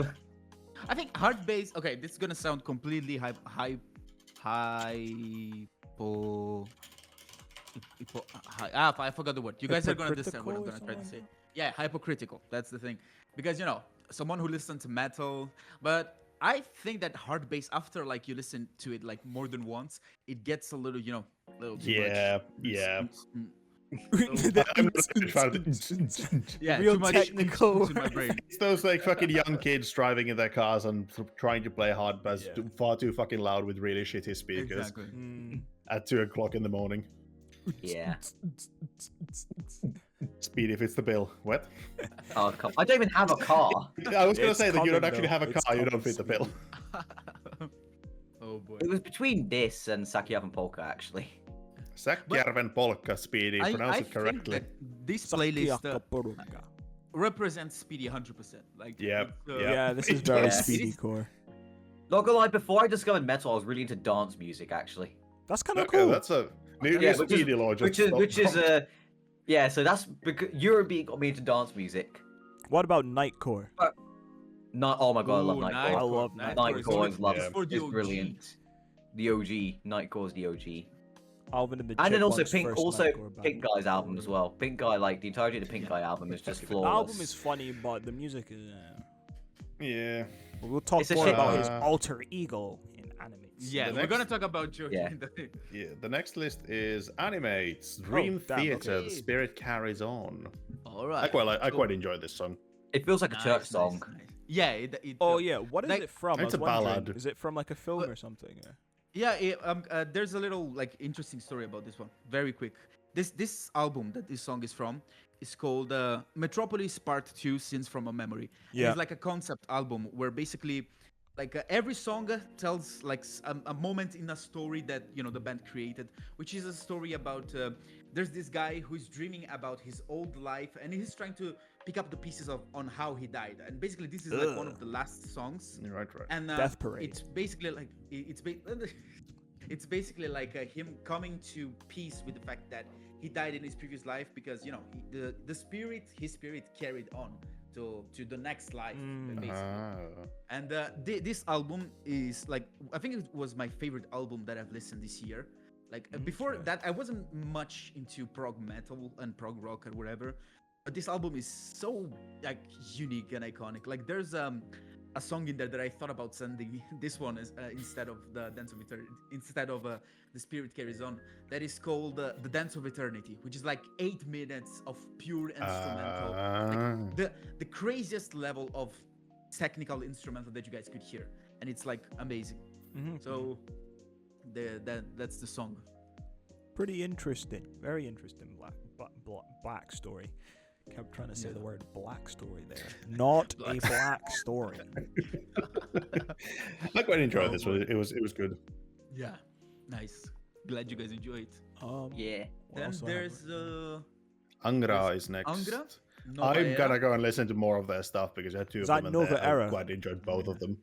I think hard bass. Okay, this is gonna sound completely I forgot the word. You guys are gonna understand what I'm gonna try to say. Yeah, hypocritical. That's the thing, because someone who listens to metal, but I think that hard bass, after like you listen to it like more than once, it gets a little, little too Yeah, much. yeah. I'm not a big fan of Yeah, Real too much technical in my brain. It's those like fucking young kids driving in their cars and trying to play hard bass Yeah. far too fucking loud with really shitty speakers Exactly. Mm. at 2 o'clock in the morning. Yeah. Speedy fits the bill. What? Oh, come. I don't even have a car. I was gonna It's say that you don't coming, actually though. have a It's car, you coming don't fit the bill. Oh boy. It was between this and Sakiyavan Polka actually. Sakjärven Polka, Speedy, pronounce I it correctly. think that this playlist Sakiakapurunga. represents Speedy 100%. Like, Yeah, it's, yeah. Yeah, this is It very does. speedy core. Not gonna lie, before I discovered metal, I was really into dance music actually. That's kind of Okay, cool. that's a maybe Yeah, a Speedy law. Which is yeah. So that's because Eurobeat got me into dance music. What about Nightcore? Not oh my god, I love Ooh, Nightcore. I love Nightcore is love. Yeah. For the It's OG. brilliant. The OG, Nightcore's the OG. Alvin and the And then also Chipmunks' Pink, first also Nightcore band. Pink Guy's album as well. Pink Guy, like the entirety of the Pink Guy album is just The flawless. album is funny, but the music is. Yeah. We'll talk It's a more shit- about his Uh, alter ego in animes. Yeah, The we're next- gonna talk about Joe. Yeah. Yeah, the next list is Animates, Dream damn, Theater, okay. The Spirit Carries On. All right. I quite enjoyed this song. It feels like a church song. Nice. Yeah. It, Oh yeah, what is Like- it from? I It's was a wondering. ballad. Is it from like a film But- or something? Yeah. There's a little like interesting story about this one. Very quick. This album that this song is from is called Metropolis Part 2: Scenes from a Memory. And Yeah. It's like a concept album where basically like every song tells like a moment in a story that the band created, which is a story about there's this guy who's dreaming about his old life and he's trying to pick up the pieces on how he died, and basically this is like one of the last songs. Right. And Death Parade. it's basically like it's basically like him coming to peace with the fact that he died in his previous life, because his spirit carried on to the next life, basically. And this album is like, I think it was my favorite album that I've listened this year. Like before Okay. that, I wasn't much into prog metal and prog rock or whatever, but this album is so like unique and iconic. Like there's a song in there that I thought about sending this one as instead of the Dance of Eternity, instead of The Spirit Carries On. That is called the Dance of Eternity, which is like 8 minutes of pure instrumental. Like, the craziest level of technical instrumental that you guys could hear, and it's like amazing. So that's the song. Pretty interesting. Very interesting black story. Kept trying to say the word black story there. Not a black story. I quite enjoyed this one. It was good. Yeah, nice. Glad you guys enjoy it. Yeah. what Then else do I have? there's Angra is next. Angra? I'm Era. gonna go and listen to more of their stuff because I had two Is of that them Nova and I Era? quite enjoyed both of them.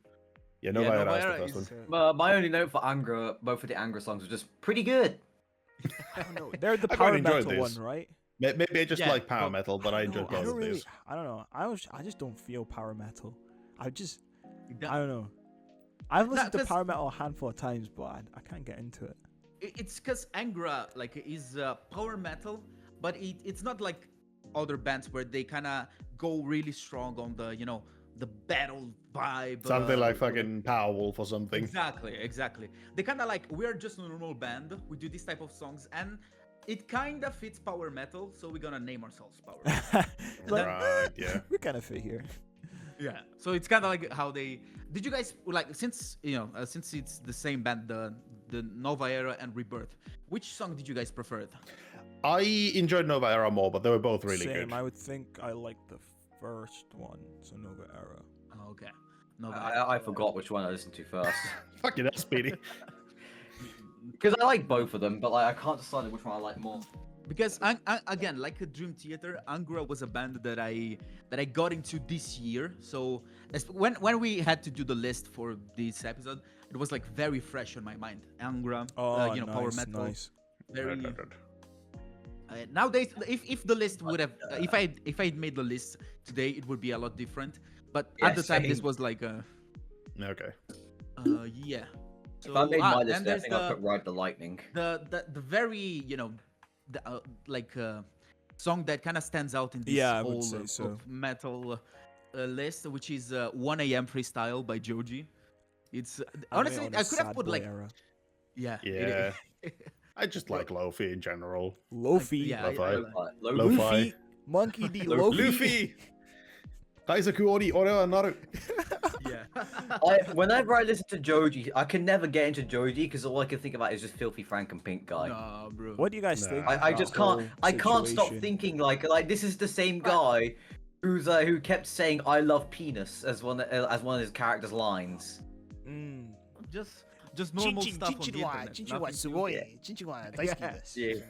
Yeah, Yeah, Nova Era Nova is the Era first is, one. My only note for Angra, both of the Angra songs were just pretty good. I don't know. They're the I quite power enjoyed metal this. one, right? Maybe I just Yeah, like power well, metal, but I enjoy I both don't of really. these. I don't know. I just don't feel power metal. I just. that- I don't know. I've listened to 'cause- power metal a handful of times, but I can't get into it. it's because Angra like is power metal, but it's not like other bands where they kind of go really strong on the the battle vibe. Something like or- fucking Powerwolf or something. Exactly. They kind of like we're just a normal band. We do this type of songs, and it kind of fits power metal, so we're gonna name ourselves power. Metal. Like, Right, yeah. we kind of fit here. Yeah. So it's kind of like how they. Did you guys like since since it's the same band, the Nova Era and Rebirth? Which song did you guys prefer? I enjoyed Nova Era more, but they were both really Same. good. I would think I like the first one, so Nova Era. Oh, okay. Nova Era. I forgot which one I listened to first. Fucking hell, Speedy. Because I like both of them, but like I can't decide which one I like more. Because again, like a Dream Theater, Angra was a band that I got into this year. So when we had to do the list for this episode, it was like very fresh on my mind. Angra, Oh, you know, power nice, metal. nice. Very. Right, right, right. Nowadays, if the list would have, if I made the list today, it would be a lot different. But Yeah, at the time, this same. was like Okay. yeah. So If I made my then list, I there's think I'd put Ride the Lightning. the very song that kind of stands out in this Yeah, I would whole say so. of metal list, which is 1 a.m. Freestyle by Joji. It's honestly on a I could have sad put boy like era. yeah Yeah. I just like Lofi in general. Lofi. yeah, Lo-fi. Lo-fi. Lo-fi. Luffy. Monkey D. Lo- Lofi. Luffy! Kaisaku Ori Ore wa Naru. yeah. Whenever I listen to Joji, I can never get into Joji because all I can think about is just Filthy Frank and Pink Guy. Nah, bro. What do you guys No. think? I of just that can't. whole I can't stop situation? thinking like this is the same guy who kept saying "I love penis" as one of his character's lines. Mm. Just normal stuff on the internet. Nothing too-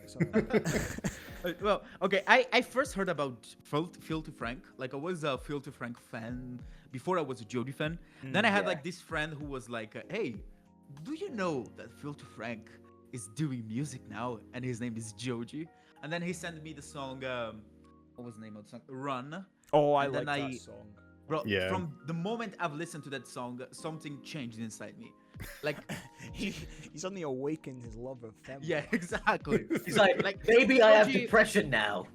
Yeah. Well, okay. I first heard about Filthy Frank. Like I was a Filthy Frank fan before I was a Jody fan. Then I had Yeah. like this friend who was like, "Hey, do you know that Filthy Frank is doing music now, and his name is Joji?" And then he sent me the song. What was the name of the song? Run. Oh, I And like then that I- song. Bro, Yeah. from the moment I've listened to that song, something changed inside me. Like, he suddenly awakened his love of femme. yeah, exactly. He's like, Like, maybe I have Joji- depression now.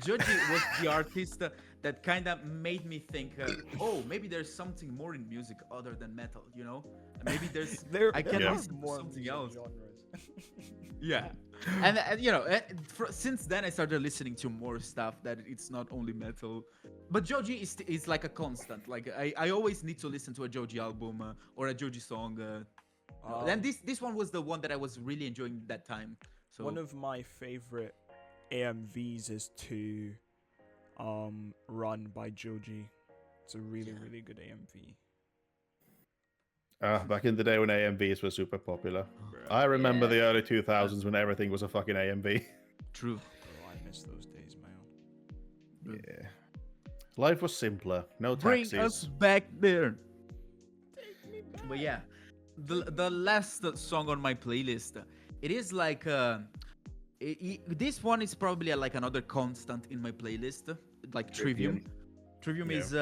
Joji was the artist that kind of made me think, oh, maybe there's something more in music other than metal, you know? Maybe there's, I can are listen to something else. Yeah. And since then I started listening to more stuff that it's not only metal. But Joji is like a constant. Like I always need to listen to a Joji album or a Joji song. And this one was the one that I was really enjoying that time. So One of my favorite AMVs is to Run by Joji. It's a really, really good AMV. Back in the day when AMVs were super popular. I remember Yeah. the early 2000s when everything was a fucking AMV. true. Oh, I miss those days, man. Yeah. Life was simpler. No Bring taxis. us back there. But yeah, the last song on my playlist, it is like this one is probably like another constant in my playlist, like Trivium. Trivium Yeah. is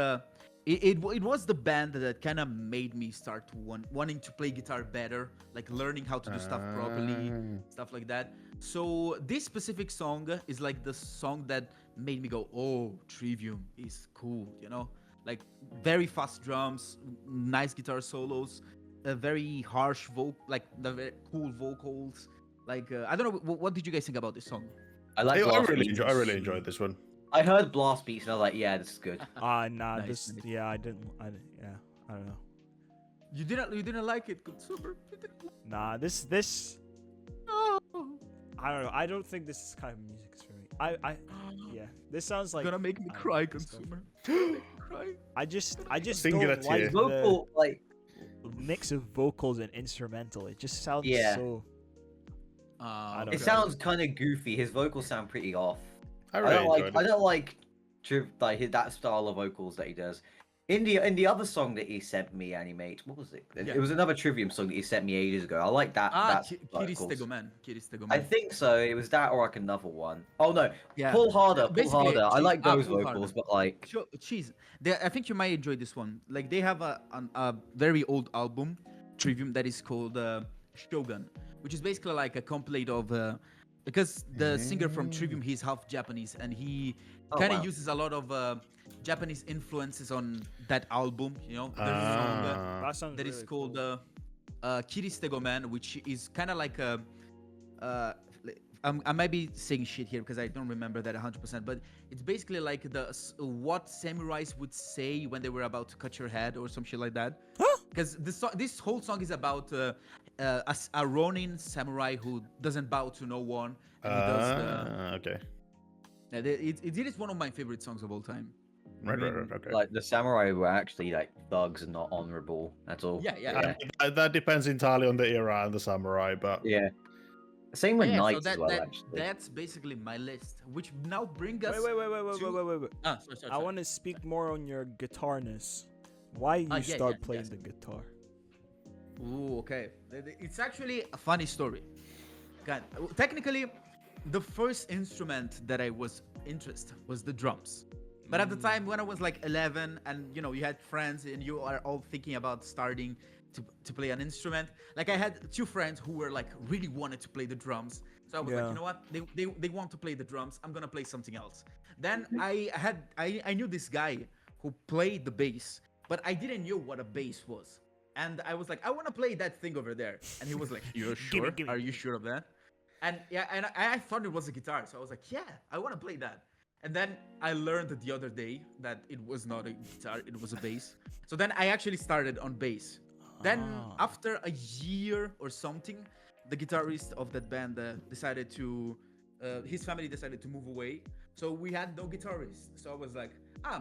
it was the band that kind of made me start wanting to play guitar better, like learning how to do stuff properly, stuff like that. So this specific song is like the song that made me go, oh, Trivium is cool, you know? Like very fast drums, nice guitar solos, very harsh like the very cool vocals. Like I don't know, what did you guys think about this song? I like. I Blast really Beats. enjoyed this one. I heard Blast Beats and I was like, yeah, this is good. Nah, Nice, this, nice. yeah, I don't know. You didn't like it, Consumer? You didn't like Nah, this, no. I don't know. I don't think this kind of music is for me. Yeah, this sounds like. Gonna make me I don't cry, know, stuff. Consumer. Make me cry. I just Singular don't like tear. Vocal, like, the mix of vocals and instrumental. It just sounds Yeah. so. I don't it know. sounds kind of goofy. His vocals sound pretty off. I I really don't like. enjoyed I it. don't like that style of vocals that he does. In the other song that he sent me, Animate, what was it? Yeah. It was another Trivium song that he sent me ages ago. I like that. That's Kiris vocals. Tegoman. Kiris Tegoman. I think so. It was that or like another one. Oh no, Yeah. Pull Harder, Pull Basically, Harder. I like those Pull vocals, Harder. but like, Sure, cheese. I think you might enjoy this one. Like they have a very old album, Trivium, that is called Shogun, which is basically like a compilation of because the singer from Trivium, he's half Japanese, and he Oh, kind of wow. uses a lot of Japanese influences on that album. You know, there's a song That sounds that is really called cool. Kiris Tegoman, which is kind of like a. I might be saying shit here because I don't remember that 100%, but it's basically like what samurais would say when they were about to cut your head or some shit like that. Because this whole song is about a Ronin samurai who doesn't bow to no one. And he does Okay. it is one of my favorite songs of all time. Right, I right, mean, right, okay. like the samurai were actually like thugs and not honorable at all. Yeah. That depends entirely on the era and the samurai, but Yeah. Same with Yeah, knights so as well, actually. that's basically my list, which now brings us. Wait. Sorry. I want to speak more on your guitarness. Why you start playing the guitar? Ooh, okay. It's actually a funny story. God, technically, the first instrument that I was interested was the drums. But at the time when I was like 11 and you know you had friends and you are all thinking about starting to play an instrument, like I had two friends who were like really wanted to play the drums. So I was like, you know what? They want to play the drums. I'm gonna play something else. Then I knew this guy who played the bass, but I didn't know what a bass was. And I was like, I want to play that thing over there. And he was like, you're sure? Gimme. Are you sure of that? And yeah, and I thought it was a guitar. So I was like, yeah, I want to play that. And then I learned the other day that it was not a guitar, it was a bass. So then I actually started on bass. Then after a year or something, the guitarist of that band decided to, his family decided to move away. So we had no guitarist. So I was like,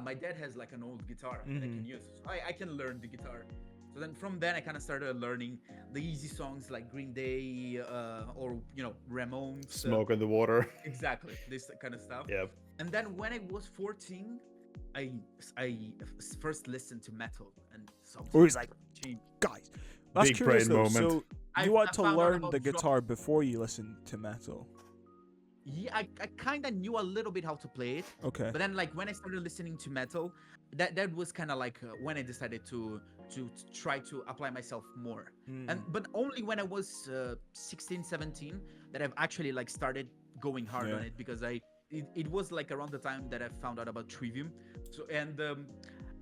my dad has like an old guitar that I can use. So I can learn the guitar. So then from then I kind of started learning the easy songs like Green Day or, you know, Ramones. Smoke in the water. Exactly, this kind of stuff. Yep. And then when I was 14, I first listened to metal and something. Or he's like, changed. guys, that's Big curious brain though. moment. So I you want to found out learn about the drum- guitar before you listen to metal? Yeah, I kind of knew a little bit how to play it. Okay. But then like when I started listening to metal, that was kind of like when I decided to try to apply myself more. And but only when I was 16, 17 that I've actually like started going hard on it, because it was like around the time that I found out about Trivium. So and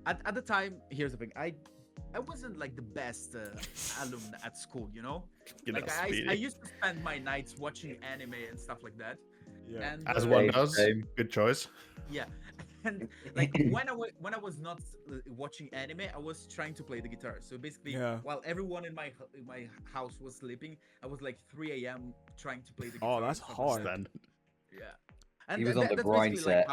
at the time, here's the thing, I wasn't like the best alumni at school, you know. Like I used to spend my nights watching anime and stuff like that. Yeah. And, As one Same, does. same. Good choice. yeah. And like when I was not watching anime, I was trying to play the guitar. So basically, while everyone in my house was sleeping, I was like 3 a.m. trying to play the guitar. Oh, that's hard. Stand. Yeah. And He was on the that's grind basically like set.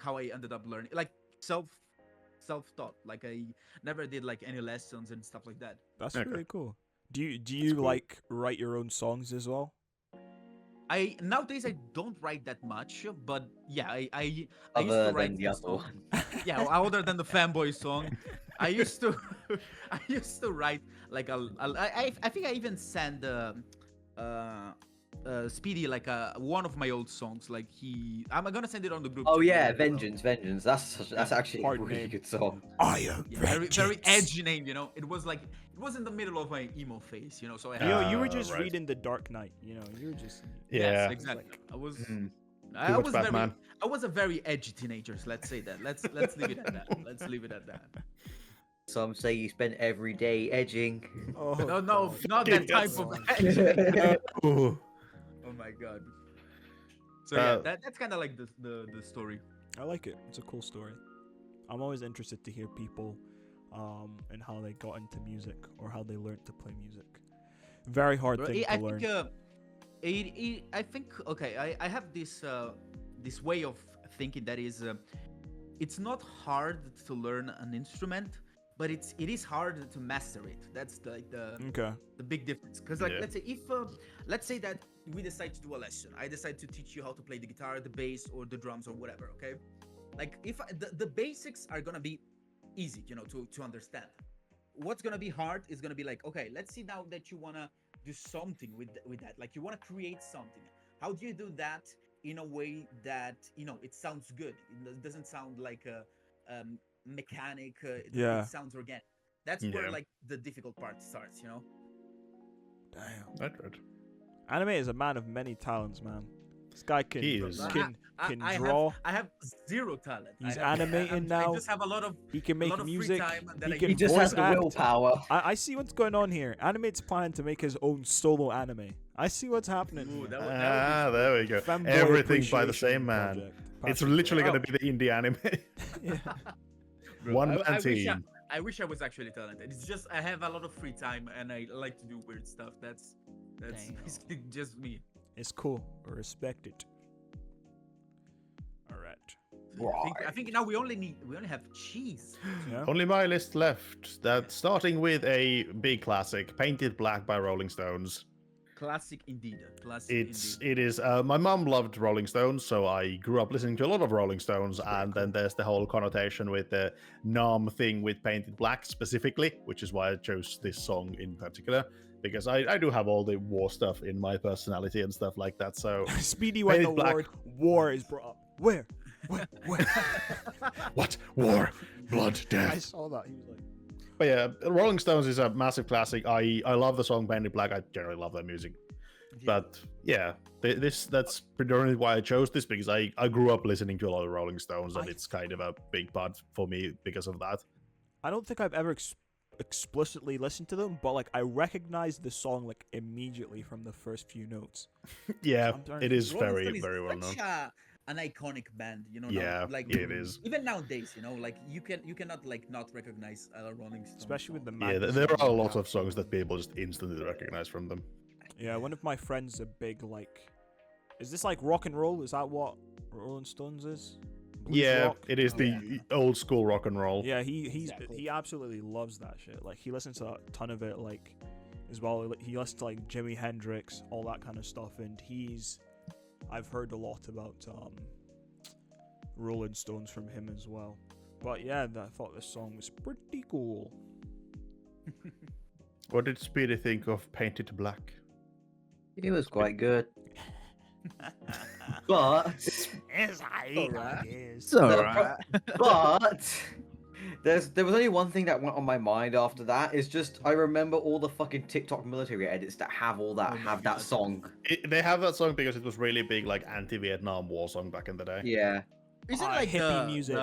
how I ended up learning, like self-taught. Like I never did like any lessons and stuff like that. That's Okay. really cool. Do you cool. like write your own songs as well? Nowadays I don't write that much, but yeah, I used Other to write than the other songs. one. Yeah, other than the fanboy song, I used to write like I think I even sent Speedy like one of my old songs. Like I'm gonna send it on the group. Oh chat yeah, as well. Vengeance. That's actually a Hard really name. good song. I am Yeah, very edgy name, you know. It was in the middle of my emo phase, you know. So I had, You were just right. reading The Dark Knight. You know, you were just. Yeah. yes, exactly. I was. Mhm. I watch was Batman. I was a very edgy teenager. Let's say that. Let's leave it at that. Let's leave it at that. Some say you spend every day edging. Oh, No, God. not that type Yes. of edgy. Ooh. Oh my god. So yeah, Uh, that's kind of like the story. I like it. It's a cool story. I'm always interested to hear people, and how they got into music or how they learned to play music. Very hard Bro, thing I to learn. think I think okay. I have this this way of thinking that is, it's not hard to learn an instrument, but it is hard to master it. That's Okay. the big difference. Because like Yeah. let's say that we decide to do a lesson. I decide to teach you how to play the guitar, the bass, or the drums, or whatever. Okay, like if the basics are gonna be easy, to understand. What's gonna be hard is gonna be like, okay, let's see now that you wanna do something with that. Like you wanna create something. How do you do that in a way that it sounds good? It doesn't sound like a mechanic. It sounds organic. That's where like the difficult part starts. Damn. That's good. Anime is a man of many talents, man. This guy can He is. can draw. I have zero talent. He's I animating now. I just have a lot of He can a make lot of free music. time, and then He I can He just voice has the act. willpower. I see what's going on here. Animate's planning to make his own solo anime. I see what's happening. Ooh, here. that would be There we go. Femboy Everything by the appreciation same man. project. It's Patrick literally Boy. going to be the indie anime. Yeah. One I man wish team. I wish I was actually talented. It's just I have a lot of free time and I like to do weird stuff. That's Damn. basically just me. It's cool. I respect it. All right. I think now we only have cheese. Yeah. Only my list left. That starting with a big classic, Painted Black by Rolling Stones. Classic indeed. Classic It is. My mom loved Rolling Stones, so I grew up listening to a lot of Rolling Stones. And then there's the whole connotation with the Nam thing with Painted Black specifically, which is why I chose this song in particular, because I do have all the war stuff in my personality and stuff like that. So Speedy when the Painted Black. word war is brought up. Where? What? War, blood, I death. saw that. He was like, But yeah, Rolling Stones is a massive classic. I love the song Painted Black. I generally love their music. But yeah, that's predominantly why I chose this, because I grew up listening to a lot of Rolling Stones, and it's kind of a big part for me because of that. I don't think I've ever explicitly listened to them, but like I recognize the song like immediately from the first few notes. Yeah, I'm trying to it is Rolling very, Stone is very well known. such an iconic band, now, Yeah, like it is. even nowadays, like you cannot like not recognize a Rolling Stone, Especially with the song. Yeah, Magnus there are a song. lot of songs that people just instantly recognize from them. Yeah, one of my friends a big like. Is this like rock and roll? Is that what Rolling Stones is? Blues Yeah, rock? it is the old school rock and roll. Yeah, he Exactly. absolutely loves that shit. Like he listens to a ton of it, like as well. He listens to like Jimi Hendrix, all that kind of stuff, and I've heard a lot about Rolling Stones from him as well. But yeah, I thought this song was pretty cool. What did Speedy think of Painted Black? It was quite good. But but there was only one thing that went on my mind after that. Is just I remember all the fucking TikTok military edits that have all that Oh my have that God. song. They have that song because it was really big, like anti-Vietnam War song back in the day. Yeah. Isn't Ah, like hippie music.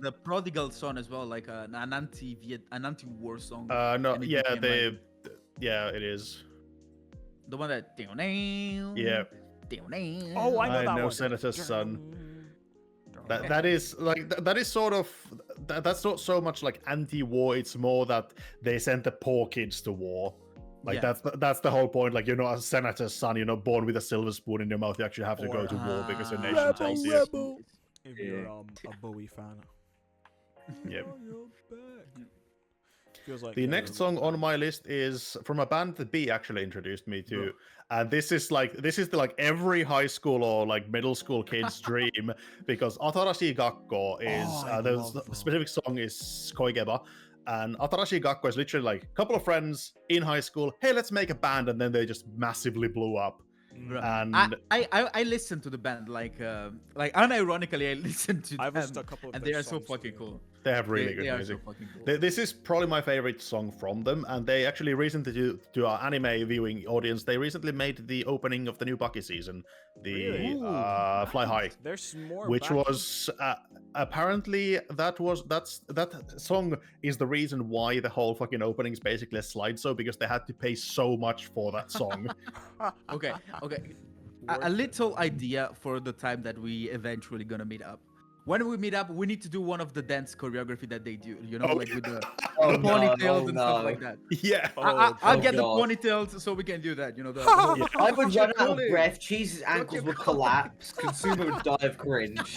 the Prodigal song as well, like an anti-war song? No, And it yeah, became, yeah, it is. The one that Yeah, Oh, I know I that know one. Senator's Son. that is like that is sort of that's not so much like anti-war. It's more that they sent the poor kids to war. Like Yeah. that's the whole point. Like, you're not a senator's son. You're not born with a silver spoon in your mouth. You actually have to go to war because your nation Rebel, tells you. rebel. If you're Yeah. a Bowie fan. Yep. On your back. Feels like The next song on my list is from a band that B actually introduced me to, and this is the like every high school or like middle school kid's dream, because Atarashi Gakko is Oh, I the love that. specific song is Koigeba, and Atarashi Gakko is literally like a couple of friends in high school. Hey, let's make a band, and then they just massively blew up. And I listened to the band like unironically I listened to I've them, listened to a couple of and their they are so songs fucking too. cool. they have really They good are music. so fucking cool. This is probably my favorite song from them, and they actually recently, to our anime viewing audience, they recently made the opening of the new Bucky season, the Really? Fly High, There's more. which back- was apparently that song is the reason why the whole fucking opening is basically a slideshow, because they had to pay so much for that song. Okay. A little idea for the time that we eventually gonna meet up. When we meet up, we need to do one of the dance choreography that they do. Oh, Like with the Oh, no, ponytails oh, and stuff no. like that. Yeah. I'll oh get the God. ponytails so we can do that. I would run out of Really? breath. Cheese's ankles would collapse. Consumer would die of cringe.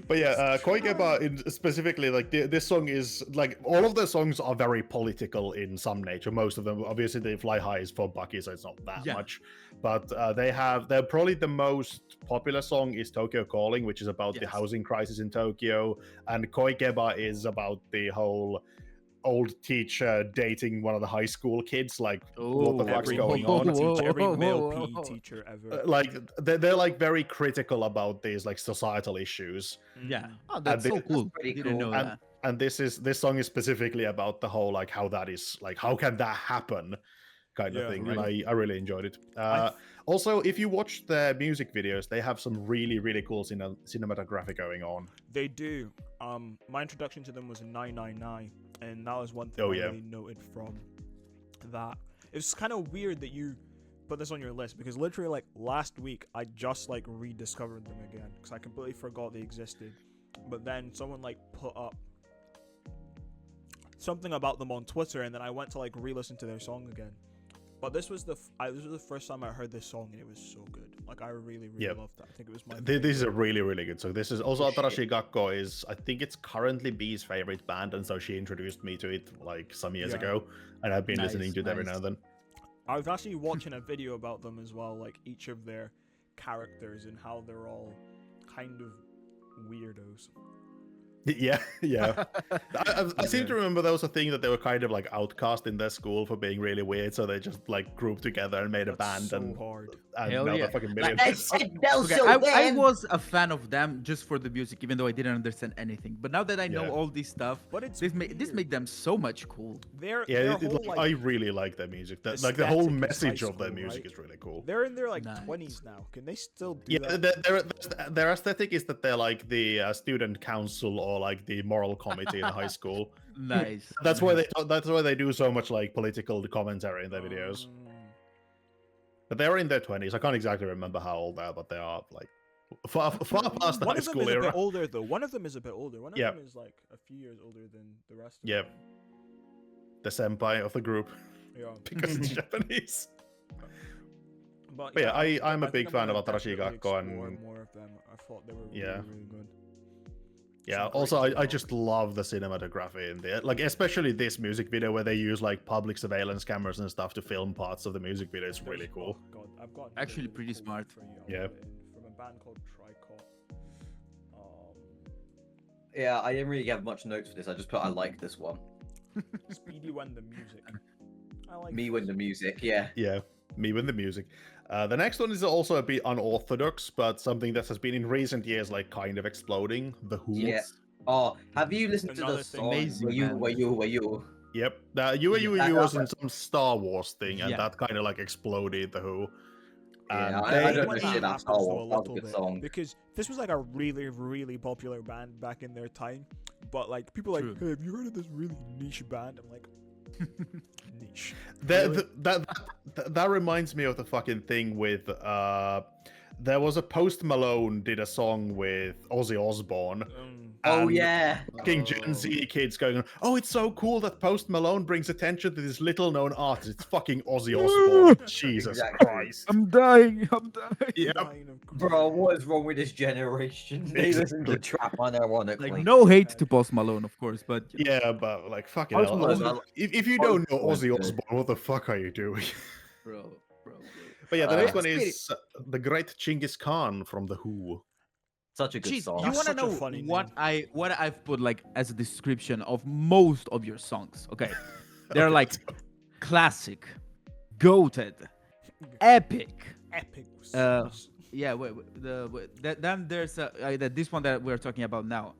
But yeah, Koikeba in specifically, like this song is like all of the songs are very political in some nature. Most of them, obviously, they Fly High is for Bucky, so it's not that Yeah. much. But they're probably the most popular song is Tokyo Calling, which is about the Yes. housing crisis in Tokyo, and Koikeba is about the whole old teacher dating one of the high school kids. Like, what the Oh, fuck's Every going PE on? teacher, every male whoa, PE whoa. teacher ever. Like they're like very critical about these like societal issues. Yeah. Mhm. Oh, that's so this- cool. pretty Didn't cool. know And that. and this song is specifically about the whole like how that is like how can that happen kind of Yeah, thing, right. and I really enjoyed it. I Also, if you watch their music videos, they have some really cool cinematography going on. They do. My introduction to them was in 999, and that was one thing Oh, I yeah. really noted from that. It's kind of weird that you put this on your list because literally like last week I just like rediscovered them again because I completely forgot they existed. But then someone like put up something about them on Twitter, and then I went to like re-listen to their song again. But this was this was the first time I heard this song, and it was so good. Like I really Yep. loved it. I think it was my. This is a favorite. really good song. This is also Oh, shit. Atarashi Gakko is, I think it's currently B's favorite band, and so she introduced me to it like some years Yeah. ago, and I've been listening Nice, to it every nice. now and then. I was actually watching a video about them as well, like each of their characters and how they're all kind of weirdos. Yeah. I seem to remember there was a thing that they were kind of like outcast in their school for being really weird, so they just like grouped together and made a That's band, so and hard. Hell now yeah. they're fucking Like, millionaires. I was a fan of them just for the music, even though I didn't understand anything. But now that I know Yeah. all this stuff, But it's this weird. make them so much cool. Their Yeah, whole, like, like, I really like their music. Like the whole aesthetic is high message of their school, music right? is really cool. they're in their like Nice. 20s now. Can they still do Yeah, that? their aesthetic is that they're like the student council or like the moral committee in high school. Nice. That's why they do so much like political commentary in their videos. But they're in their 20s. I can't exactly remember how old they are, but they are like far past the One high of them school is a era. bit older though. One of them is a bit older. One of Yeah. them is like a few years older than the rest. Of Yeah. them. The senpai of the group Yeah. because it's Japanese. But yeah, I I'm a think big I'm fan gonna of Atarashi definitely Gakko, explore and more of them. I thought they were Yeah. really good. yeah. Some great Also, I dialogue. just love the cinematography in there, like especially this music video where they use like public surveillance cameras and stuff to film parts of the music video. It's really cool. Oh, God, I've got Actually the pretty link smart. for you. I'll Yeah. put it in from a band called Tricot. Yeah, I didn't really have much notes for this. I just put I like this one. Speedy when the music. I like Me this. when the music, yeah. Yeah, me with the music. The next one is also a bit unorthodox, but something that has been in recent years like kind of exploding. The Who. Yeah. Oh, have you listened to Another the thing song amazing Where You? Yep. You That- was that- in some Star Wars thing, and Yeah. that kind of like exploded the Who. Yeah, And I they- don't know when shit that about happens, Star though, Wars. That was a little good bit, song. because this was like a really popular band back in their time, but like people are like, True. hey, have you heard of this really niche band? I'm like, niche. That reminds me of the fucking thing with there was a Post Malone did a song with Ozzy Osbourne. Oh and yeah. Fucking Gen Z kids going, oh, it's so cool that Post Malone brings attention to this little known artist. It's fucking Ozzy Osbourne. Jesus Exactly. Christ. I'm dying. I'm dying. Yep. Dying of Bro, grief. what is wrong with this generation? They listen to Exactly. trap unironically. Like no hate to Post Malone, of course, but Yeah, but like fucking Post hell. Malone- If you Post don't know Malone's Ozzy good. Osbourne, what the fuck are you doing? bro. But yeah, the Uh, next one Speedy. is the Great Genghis Khan from The Who. Such a good Jeez, song. you That's want to such a know funny what name. I've put like as a description of most of your songs? Okay, they're Okay, like let's go. classic, goated, epic. Epic. Uh, sauce. Yeah, then there's this one that we're talking about now.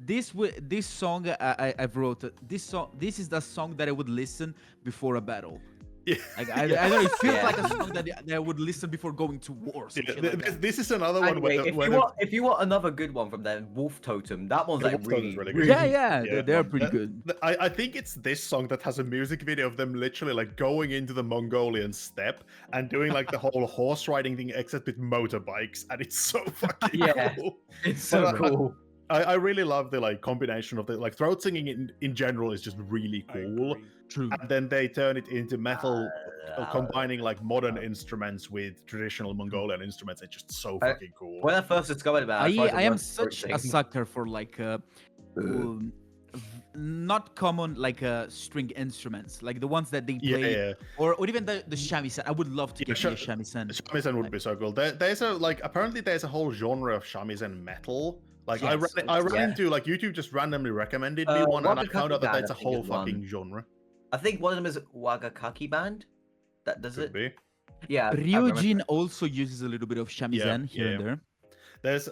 This song I've wrote. This is the song that I would listen before a battle. Yeah. Like I don't know, it feels Yeah. like a song that I would listen before going to war. Some Yeah, shit like that. this is another one Anyway, where if you want another good one from them, Wolf Totem. That one's Yeah, like Wolf Totem's really, really really good. Yeah, Yeah, they're but pretty that- good. I think it's this song that has a music video of them literally like going into the Mongolian steppe and doing like the whole horse riding thing except with motorbikes, and it's so fucking Yeah. cool. It's so But, cool. I really love the like combination of the like throat singing in general is just really I cool. agree. True. And then they turn it into metal, combining like modern instruments with traditional Mongolian instruments. It's just so I- fucking cool. When I first discovered about it, I am such a sucker for like not common like string instruments, like the ones that they Yeah, play, yeah. or even the shamisen. I would love to Yeah, get me a shamisen. Shamisen would be so cool. There's a like apparently there's a whole genre of shamisen metal. Like I Yes, ran yeah. into like YouTube just randomly recommended me one, and I found out that that's a whole fucking genre. I think one of them is Wagakaki Band. That does Could it. be. Yeah. I remember. Ryujin also uses a little bit of shamisen here and yeah. there. There's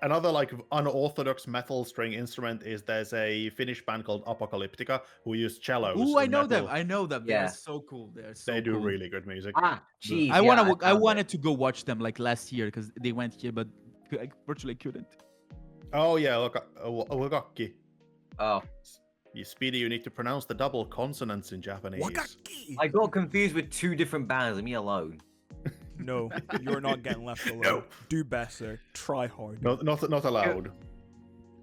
another like unorthodox metal string instrument is there's a Finnish band called Apocalyptica who use cellos. Oh, I in know them. metal. I know them. Yeah. They're so cool. They're so They do cool. really good music. Ah, jeez. I yeah, I found wanted it. to go watch them like last year because they went here, but I virtually couldn't. Oh yeah, Wagakki. Oh, You Speedy, you need to pronounce the double consonants in Japanese. Wakaki! I got confused with two different bands. Leave me alone. No, you're not getting left alone. No. Do better. Try hard. Not allowed.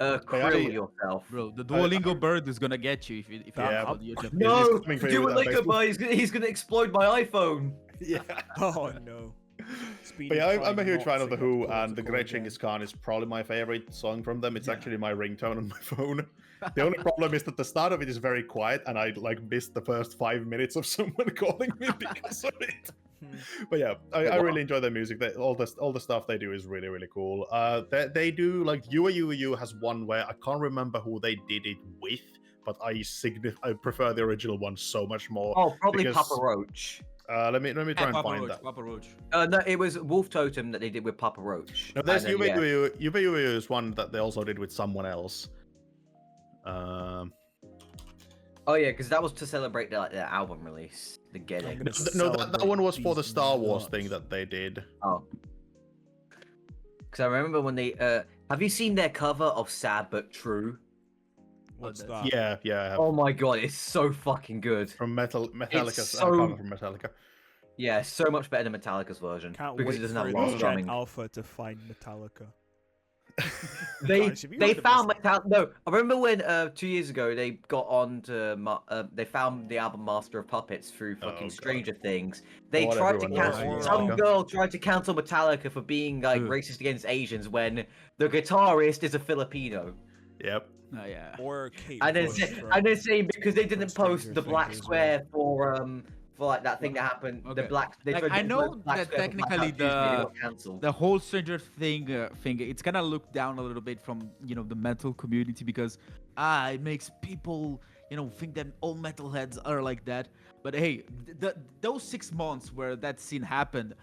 Krill yourself. Bro, the Duolingo bird is gonna get you if you Yeah, upload your Japanese. No, coming for you do with it that like a Facebook. boy. He's gonna explode my iPhone. Yeah. Oh no. Speedy, But yeah, try I'm a huge not fan to of The get Who, pulled and to The call Great again. Genghis Khan is probably my favorite song from them. It's Yeah. actually my ringtone on my phone. The only problem is that the start of it is very quiet, and I like missed the first 5 minutes of someone calling me because of it. But yeah, I really enjoy their music. All the stuff they do is really really cool. They do like You has one where I can't remember who they did it with, but I prefer the original one so much more. Oh, probably Because- Papa Roach. Let me try and Papa find Roach, that. Papa Roach. No, it was Wolf Totem that they did with Papa Roach. No, there's And then, yeah. You is one that they also did with someone else. Oh yeah, because that was to celebrate their album release, the I'm Getting. gonna No, that celebrate one was for the these Star Wars nuts. thing that they did. Oh. Because I remember when they. Have you seen their cover of Sad But True? What's What that? Yeah, I have. Oh my god, it's so fucking good. From Metallica's so- cover from Metallica. Yeah, so much better than Metallica's version. Can't because wait it doesn't for have Lost lost Gen drumming. Alpha to find Metallica. They Guys, have you they heard of found this? Metallica. No, I remember when 2 years ago they got on to they found the album Master of Puppets through Oh, fucking God. Stranger Things. They What tried to everyone knows cancel about some Metallica. girl tried to cancel Metallica for being like Ugh. racist against Asians when the guitarist is a Filipino. Yep. Oh yeah. Or Kate And then Bush from- and then saying because they didn't Stranger post the Things black as well. square for like that thing that happened. The Okay. black. They Like, tried to I post know the black that square for Black technically Out Tuesday, they the- got cancelled. The whole Stranger thing, it's gonna look down a little bit from the metal community because it makes people think that all metalheads are like that. But hey, those 6 months where that scene happened,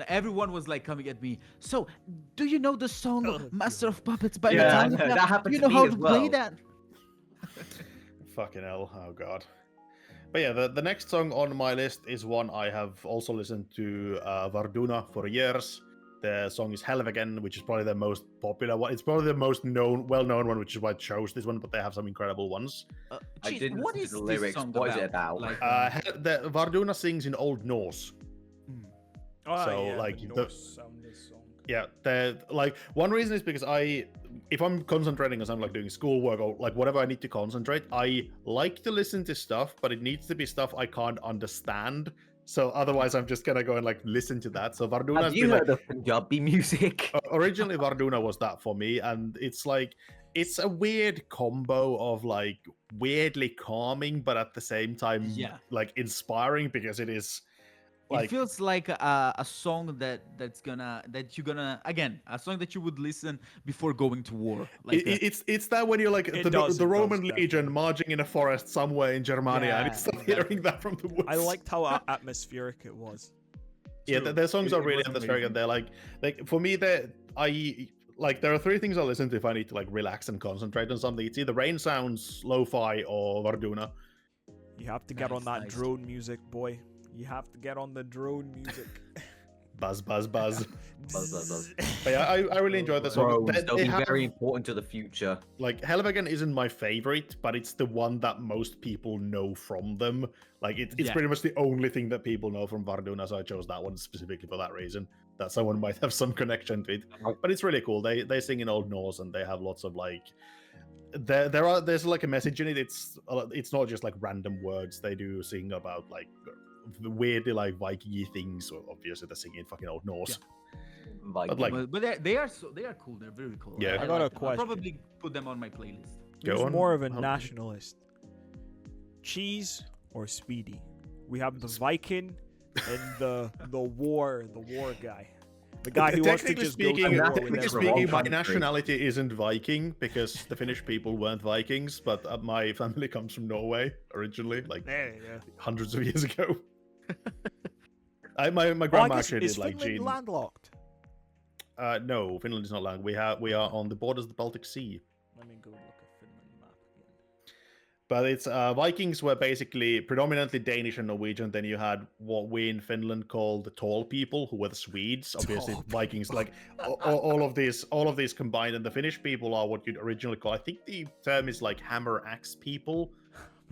everyone was like coming at me. So, do you know the song Oh, "Master of Puppets" by Yeah, Metallica? that happened You to know me how as to play well. that? Fucking hell. Oh god. But yeah, the next song on my list is one I have also listened to Varduna for years. The song is Helvegen, which is probably the most popular one. It's probably the most well-known one, which is why I chose this one, but they have some incredible ones. I Jeez, didn't what listen is to the this lyrics. song What is it about? Like, The Varduna sings in Old Norse. Oh, so, yeah, like, the the- Norse sounded song. Yeah, one reason is because if I'm concentrating on something like doing schoolwork or like whatever I need to concentrate, I like to listen to stuff, but it needs to be stuff I can't understand. So otherwise, I'm just gonna go and like listen to that. So Varduna has Have you been heard like, of Punjabi music? originally Varduna was that for me, and it's a weird combo of like weirdly calming, but at the same time, Yeah. like inspiring because it is like it feels like a song that you're gonna again a song that you would listen before going to war. Like it's that when you're like It the does, the Roman definitely. Legion marching in a forest somewhere in Germany, and it's Yeah, still hearing that from the woods. I liked how atmospheric it was. Yeah, True. their songs It- are it really was atmospheric, and amazing. they're like for me, there are three things I listen to if I need to like relax and concentrate on something. It's either rain sounds, lo-fi, or Varduna. You have to get on Nice, that nice. drone music, boy. You have to get on the drone music. Buzz, buzz, buzz. Buzz, buzz, buzz. But yeah, I really enjoyed the song. Bros, they'll be have- very important to the future. like Helvegen isn't my favorite, but it's the one that most people know from them. Like it's Yeah. pretty much the only thing that people know from Varduna, so I chose that one specifically for that reason. That someone might have some connection to it. But it's really cool. They sing in Old Norse and they have lots of like there's like a message in it. It's not just like random words. They do sing about like weirdly like Viking-y things. So obviously they're singing in fucking Old Norse. Like, But, like- but they are cool. They're very cool. Yeah. I got a like them. I'll question. probably put them on my playlist. Go Who's on. more of a How- nationalist? Cheese or Speedy? We have the Viking and the war guy. The guy who wants to Technically just go to speaking, war with technically everyone. speaking, my country. nationality isn't Viking because the Finnish people weren't Vikings, but my family comes from Norway originally, like There you go. hundreds of years ago. My Oh, I grandma guess, actually is did like Finland gene. landlocked? No, Finland is not land. We are on the borders of the Baltic Sea. Let me go look at Finland map again. But it's Vikings were basically predominantly Danish and Norwegian. Then you had what we in Finland called the tall people, who were the Swedes. Obviously, Tall Vikings like all of these combined, and the Finnish people are what you'd originally call. I think the term is like hammer axe people,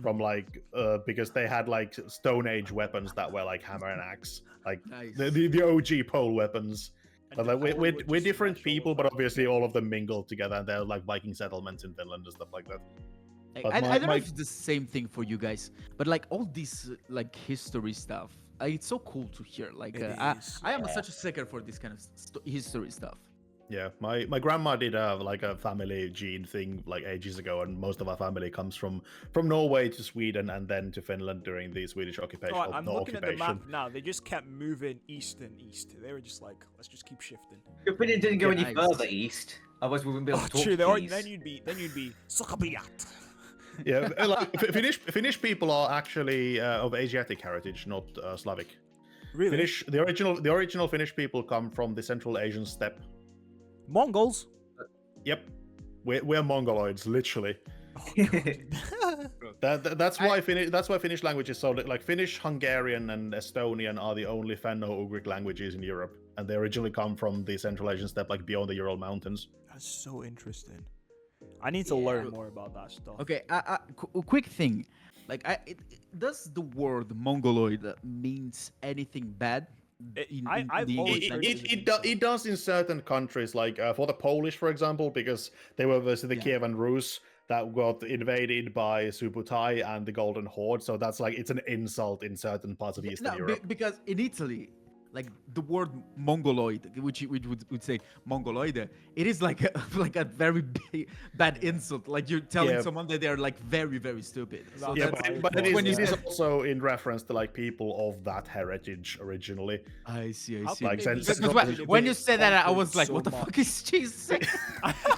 from like because they had like Stone Age weapons that were like hammer and axe, like Nice. the OG pole weapons. And But the like, color we're would just different match all people, of but that. obviously all of them mingled together, and they're like Viking settlements in Finland and stuff like that. But I don't know my- if it's the same thing for you guys, but like all this like history stuff, it's so cool to hear. Like It I is. am such a sucker for this kind of history stuff. Yeah, my grandma did like a family gene thing like ages ago, and most of our family comes from Norway to Sweden and then to Finland during the Swedish occupation. Oh, or I'm no looking at the occupation. map now. They just kept moving east and east. They were just like, let's just keep shifting. If Finland didn't go any Nice. further east, otherwise we wouldn't be able Oh, to talk true. cheese. Then you'd be Sakabiat. Yeah, like, Finnish people are actually of Asiatic heritage, not Slavic. Really? The original Finnish people come from the Central Asian steppe. Mongols. Yep, we're Mongoloids, literally. Oh, That's why Finnish language is so like Finnish, Hungarian, and Estonian are the only Finno-Ugric languages in Europe, and they originally come from the Central Asian steppe, like beyond the Ural Mountains. That's so interesting. I need to learn more about that stuff. Okay, quick thing, like does the word Mongoloid means anything bad? I've the always English heard language? It does in certain countries, like for the Polish, for example, because they were versus the Yeah. Kievan Rus that got invaded by Subutai and the Golden Horde. So that's like it's an insult in certain parts of Eastern No, Europe. because in Italy, like the word Mongoloid, which would say Mongoloide, it is like a very bad insult. Like you're telling Yeah. someone that they're like very very stupid. So Yeah, that's- but it when you is said- also in reference to like people of that heritage originally. I see. How I see. Like, come sense- Because sense- when you said that, I was conquered like, so "What the much? fuck is Jesus?"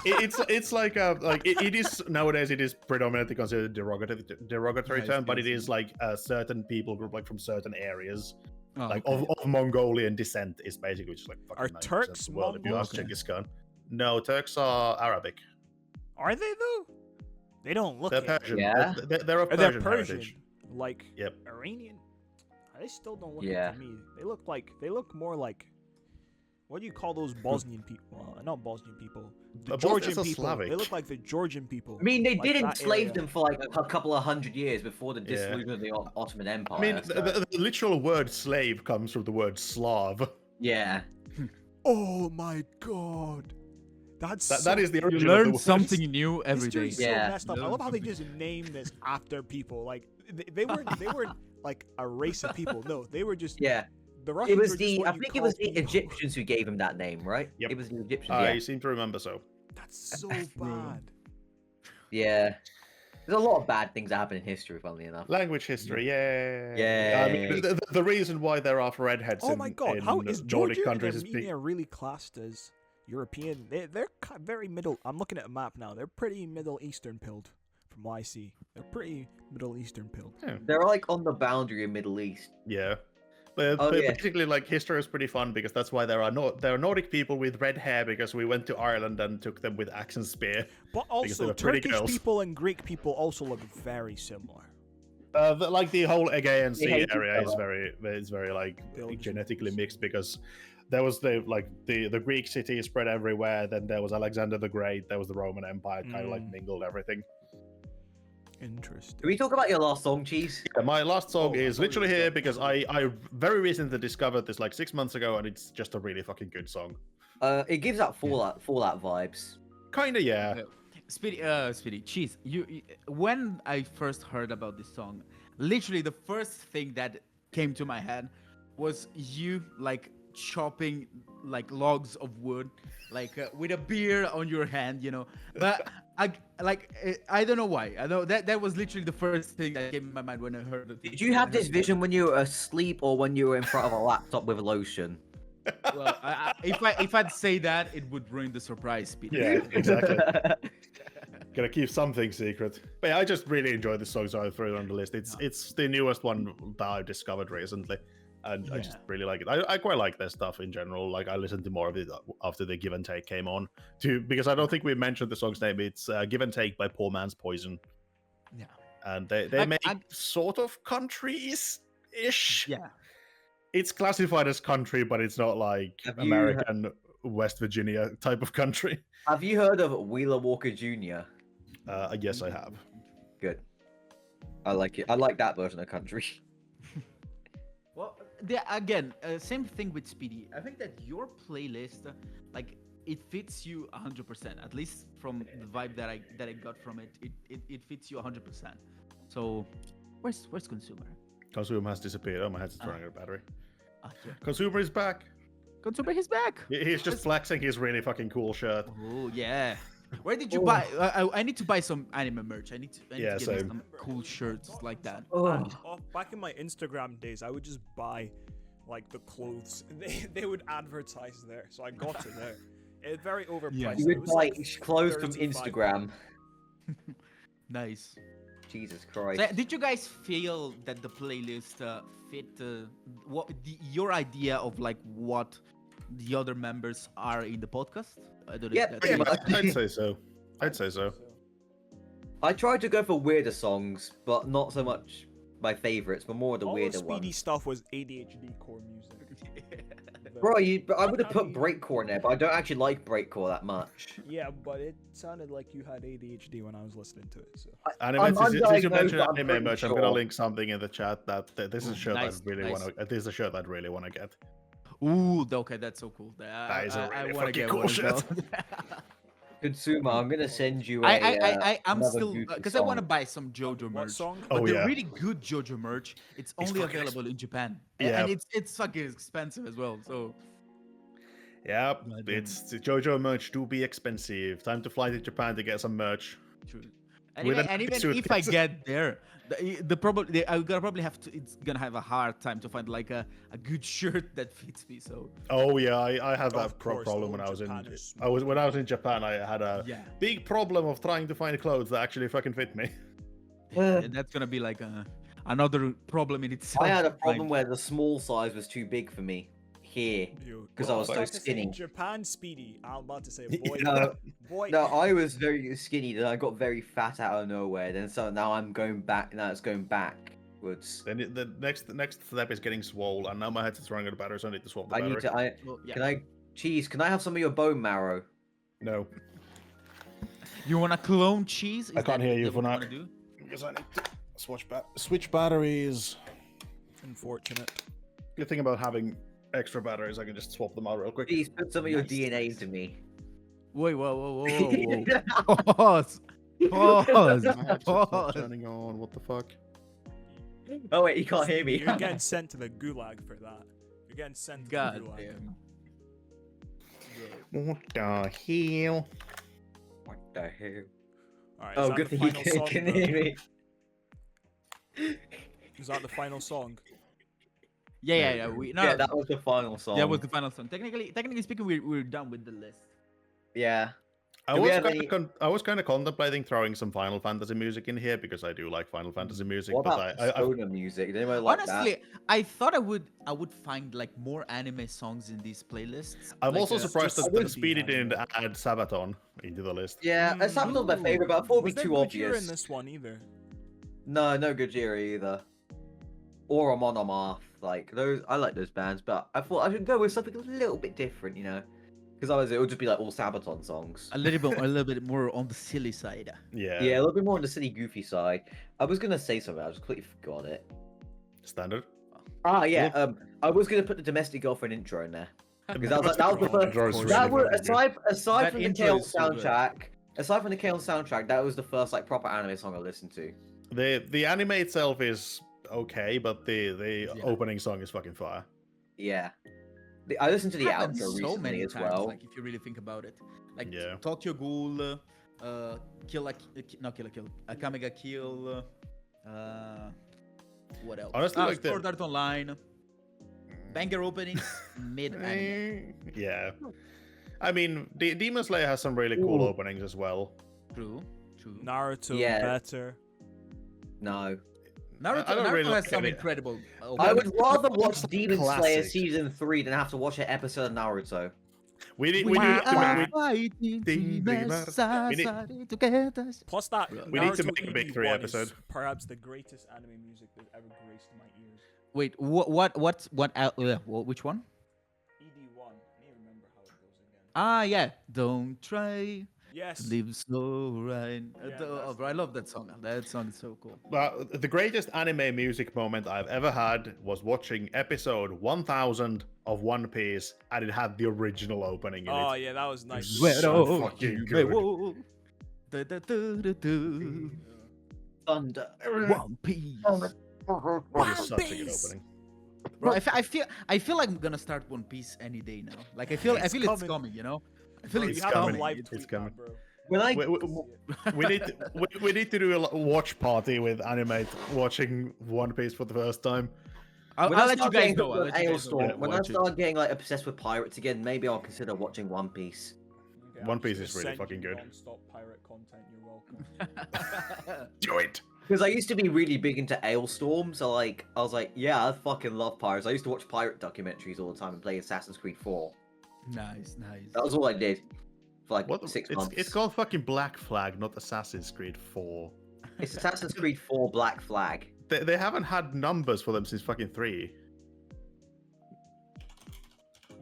It's like it is nowadays it is predominantly considered derogatory Nice, term, but it nice, is like a certain people group like from certain areas. Oh, Like okay. of Mongolian descent is basically just like fucking Are 90% of Turks the world, if you ask Mongols? Genghis Khan. No, Turks are Arabic. Are they though? They don't look They're it. Persian. Yeah. They're of Or they're Persian, Persian, heritage. like Yep. Iranian. They still don't look Yeah. it to me. They look more like. What do you call those Bosnian people? Not Bosnian people. The Bosnians Georgian are people. Slavic. They look like the Georgian people. I mean, they Like did that enslave area. them for like a couple of hundred years before the Yeah. dissolution of the Ottoman Empire. I mean, so- the literal word slave comes from the word Slav. yeah. Oh my god. That That is the You origin of the learn word. something new every History day. is so Yeah. messed up. I Learn love how they something. just name this after people. Like they weren't like a race of people. No, they were just Yeah. the Russians. It was were just the what I you think it call was the people. Egyptians who gave him that name, right? Yep. It was the Egyptians. I Yeah. seem to remember so. That's so Fascinating. bad. Yeah. There's a lot of bad things that happen in history, funnily enough. Language history, yeah. Yeah. I mean, the reason why there are redheads Oh in, my god, in how is Nordic Georgia countries and is Armenia really classed as European? They're very middle. I'm looking at a map now. They're pretty Middle Eastern pilled, from what I see. They're pretty Middle Eastern pilled. They're like on the boundary of Middle East. Yeah. But Oh, yeah. basically, like, history is pretty fun because that's why there are Nordic people with red hair because we went to Ireland and took them with axe and spear. But Because they also, were pretty Turkish girls. people and Greek people also look very similar. Like the whole Aegean They Sea hate each area is other. very like Belgium. genetically mixed because there was the Greek city spread everywhere. Then there was Alexander the Great. There was the Roman Empire. Kind of like mingled everything. Interesting. Can we talk about your last song, Cheese? Yeah, my last song Oh, I is thought you literally were here done. because I very recently discovered this like 6 months ago, and it's just a really fucking good song. It gives out Fallout vibes. Kinda, yeah. Speedy, Cheese. When I first heard about this song, literally the first thing that came to my head was you like chopping like logs of wood, like with a beer on your hand, you know. But I don't know why. I know that was literally the first thing that came in my mind when I heard it. Did you have this vision when you were asleep or when you were in front of a laptop with lotion? Well, if I'd say that, it would ruin the surprise, Speedy. Yeah, exactly. Gotta keep something secret. But yeah, I just really enjoyed this song, so I threw it on the list. It's the newest one that I've discovered recently, and I just really like it. I quite like their stuff in general. Like I listened to more of it after the Give and Take came on, too, because I don't think we mentioned the song's name. It's Give and Take by Poor Man's Poison. Yeah. And they make sort of countries-ish. Yeah. It's classified as country, but it's not like Have you- American West Virginia type of country. Have you heard of Wheeler Walker Jr.? Yes, I have. Good. I like it. I like that version of country. Well, again, same thing with Speedy. I think that your playlist, like, it fits you 100%. At least from the vibe that I got from it, it fits you 100%. So, where's Consumer? Consumer has disappeared. Oh, my head's running out of battery. Yeah. Consumer is back. Consumer, he's back. He's just flexing his really fucking cool shirt. Oh yeah. Where did you buy? I need to buy some anime merch. I need to Yeah, get me same. some cool shirts like that. Back in my Instagram days, I would just buy like the clothes. They would advertise there, so I got it there. It's very overpriced. You It would was buy like clothes from 35. Instagram. Nice. Jesus Christ. So, did you guys feel that the playlist fit your idea of like what the other members are in the podcast? I don't know. Yeah, if that's pretty much. I'd say so. I'd say so. I tried to go for weirder songs, but not so much my favorites, but more the All weirder of Speedy ones. stuff was ADHD core music. Bro, I would have put breakcore in there, but I don't actually like breakcore that much. Yeah, but it sounded like you had ADHD when I was listening to it. So Anime, since you undiagnosed, mentioned but I'm anime pretty merch, I'm gonna sure. link something in the chat that this is a shirt Nice, I really nice. want to. This is a shirt I really want to get. Ooh, okay, that's so cool. That is a I really wanna fucking get cool one as well. Consumer, I'm gonna send you. I'm another still Gucci because I want to song. buy some JoJo what merch. song? But Oh, the yeah. really good JoJo merch, it's only fucking available in Japan. Yeah. And it's fucking expensive as well. So Yeah, I it's the JoJo merch do be expensive. Time to fly to Japan to get some merch. true. With And even suit. if I get there, I'm gonna probably have to. It's gonna have a hard time to find like a good shirt that fits me. So Oh yeah, I had that Of course, problem though, when I was in. Japan is When I was in Japan. I had a yeah, big problem of trying to find clothes that actually fucking fit me. and that's gonna be like another problem in itself. I had a Like, problem where the small size was too big for me here. Because I was so about to say skinny. Japan Speedy. I'm about to say, boy, No, boy. no, I was very skinny. Then I got very fat out of nowhere. Then so now I'm going back. Now it's going backwards. Then the next step is getting swole, and now my head's running out of battery, so I need to swap the I battery. need to. Well, yeah. Can I? Cheese. Can I have some of your bone marrow? No, You wanna clone cheese? Is I can't that hear you what for now. wanna do? because I need to switch batteries. Unfortunate. Good thing about having extra batteries, I can just swap them out real quick. Please put some of your Nice, DNA nice. into me. Wait, whoa. Pause. Pause. My headset's not Pause. turning on. What the fuck? Oh wait, you can't hear me. You're getting sent to the gulag for that. You're getting sent to God the gulag. damn. What the hell? What the hell? Alright, Oh, good thing you can hear me. Is that the final song? Yeah. We no. Yeah, that was the final song. That was the final song. Technically speaking, we're done with the list. Yeah. I Do we was have kind any- of I was kind of contemplating throwing some Final Fantasy music in here because I do like Final Fantasy music, What but about stoner music? Did anyone like Honestly, that? I thought I would find like more anime songs in these playlists. I'm Like, also surprised just that the would be Speedy anime. didn't add Sabaton into the list. Yeah, it's not my favorite, but I thought it'd Was be there too Gojira obvious. in this one either? No, no Gojira either. Or Amon Amarth. Like those, I like those bands, but I thought I should go with something a little bit different, you know, because otherwise it would just be like all Sabaton songs. A little bit more on the silly side. Yeah. Yeah, a little bit more on the silly, goofy side. I was gonna say something, I just completely forgot it. Standard. Ah, yeah. I was gonna put the Domestic Girlfriend intro in there because that was the Intro is first. really That was fucking good. aside That from the intro Kale is so good. soundtrack. Aside from the Kale soundtrack, that was the first like proper anime song I listened to. The anime itself is okay, but the Yeah. opening song is fucking fire. Yeah. I listened to the Happened outro so recently many as times, well. like if you really think about it. Like Yeah. Tokyo Ghoul, not Kill la Kill, Akame ga Kill, what else? Honestly, like the- Sword Art Online, banger openings, mid anime. Yeah. I mean, Demon Slayer has some really cool Ooh. openings as well. True, true. Naruto Yeah. better. No. Naruto, I don't Naruto really has like some it. incredible. I would rather watch It's like Demon Slayer classic. season 3 than have to watch an episode of Naruto. We need We to are make, fighting Ding, ding, necessary to get us. Plus that, We need to Naruto make a Big ED1 Three is episode. Perhaps the greatest anime music that ever graced my ears. Wait, which one? ED1. I need to remember how it goes again. Ah, yeah. Don't try Yes. to live so right. that's Bro, I love that song. That song is so cool. the greatest anime music moment I've ever had was watching episode 1000 of One Piece, and it had the original opening in Oh it. yeah, that was nice. So fucking good. Thunder. One Piece. It is such a good Piece. opening. Bro, I feel like I'm gonna start One Piece any day now. Like I feel It's it's coming. coming, you know. I feel Bro, it's you have to coming. live It's tweet coming. that, bro. When I We need to, we need to do a watch party with Animate watching One Piece for the first time. I'll when I let you start guys getting know. I'll hooked let on you guys know. Ailstorm, Yeah, when I Watch it. start getting like obsessed with pirates again, maybe I'll consider watching One Piece. Okay, One I'm Piece just is really gonna fucking send you good. Non-stop pirate content. You're welcome. Do it. Because I used to be really big into Ailstorm, so like I was like, yeah, I fucking love pirates. I used to watch pirate documentaries all the time and play Assassin's Creed 4. Nice, nice. That was all I did for like What? 6 It's, months. it's called fucking Black Flag, not Assassin's Creed 4. It's Assassin's Creed 4 Black Flag. They haven't had numbers for them since fucking 3.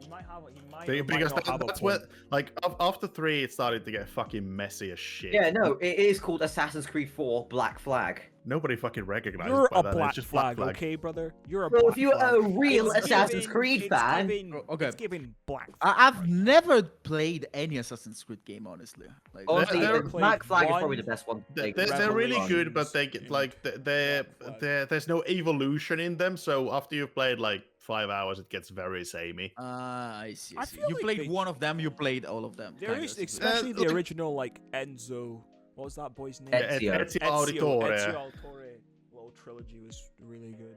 You might have. You might. They- or might because not have a that's point. what, like, after 3, it started to get fucking messy as shit. Yeah, no, it is called Assassin's Creed 4 Black Flag. Nobody fucking recognizes You're by a that. black It's just flag, Black Flag. okay, brother? You're a Well, black if you're flag. a real It's Assassin's giving- Creed it's fan, giving- Okay. It's giving black. I've never played any Assassin's Creed game, honestly. Like, honestly, they're- Black Flag is probably one- the best one. They're really good, but they Revelations get like in there's no evolution in them. So after you've played like 5 hours, it gets very samey. I see. I I see. feel You like played they- one of them. You played all of them. There kinda, is, basically. especially the look- original like Enzo. What was that boy's name? Ezio. Ezio Auditore. Ezio Auditore little trilogy was really good.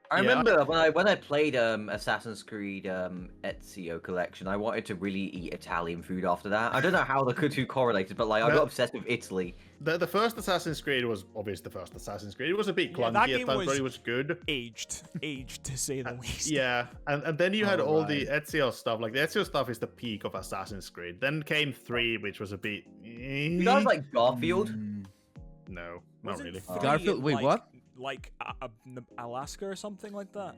I Yeah, remember when I played Assassin's Creed Ezio Collection, I wanted to really eat Italian food after that. I don't know how the two correlated, but like I No. got obsessed with Italy. The first Assassin's Creed was obviously the first Assassin's Creed. It was a bit Yeah, that clunky at game times, but was- it was good. Aged to say the least. Yeah, and then you had all the Alright. Ezio stuff. Like the Ezio stuff is the peak of Assassin's Creed. Then came 3, which was a bit. You guys like Garfield? No, not Wasn't really. 3 Garfield- in, wait, like, what? Like Alaska or something like that.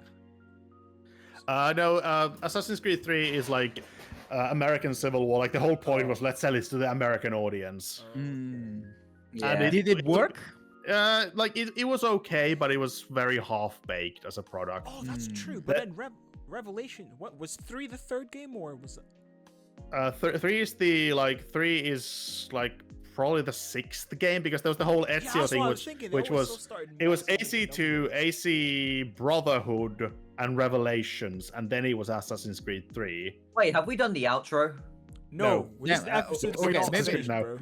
No, Assassin's Creed 3 is like American Civil War. Like the whole point was let's sell it to the American audience. Mm. Yeah. And Did it work? Like it was okay, but it was very half baked as a product. Oh, that's Mm. true. But That- then Revelation, what was 3 the third game or was it? 3 is probably the 6th game because there was the whole Yeah, Ezio that's thing, what I was which thinking. They which always was still started it was messing with AC2, AC Brotherhood, and Revelations, and then it was Assassin's Creed 3. Wait, have we done the outro? No, No. this Yeah, episode okay, not maybe- finished, no. bro.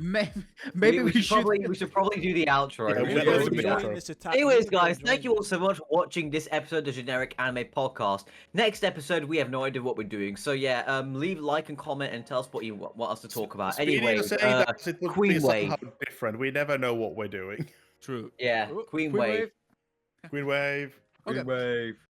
Maybe we should. we should probably do the outro. Yeah, We we should gotta probably do do the that. outro. Anyways, guys, thank you all so much for watching this episode of the Generic Anime Podcast. Next episode, we have no idea what we're doing. So yeah, leave a like and comment and tell us what you want us to talk about. Speedy Anyway, to say that it would Queen be Wave. somehow different. We never know what we're doing. True. yeah, Oh, Queen Wave. Queen Wave. Okay. Wave.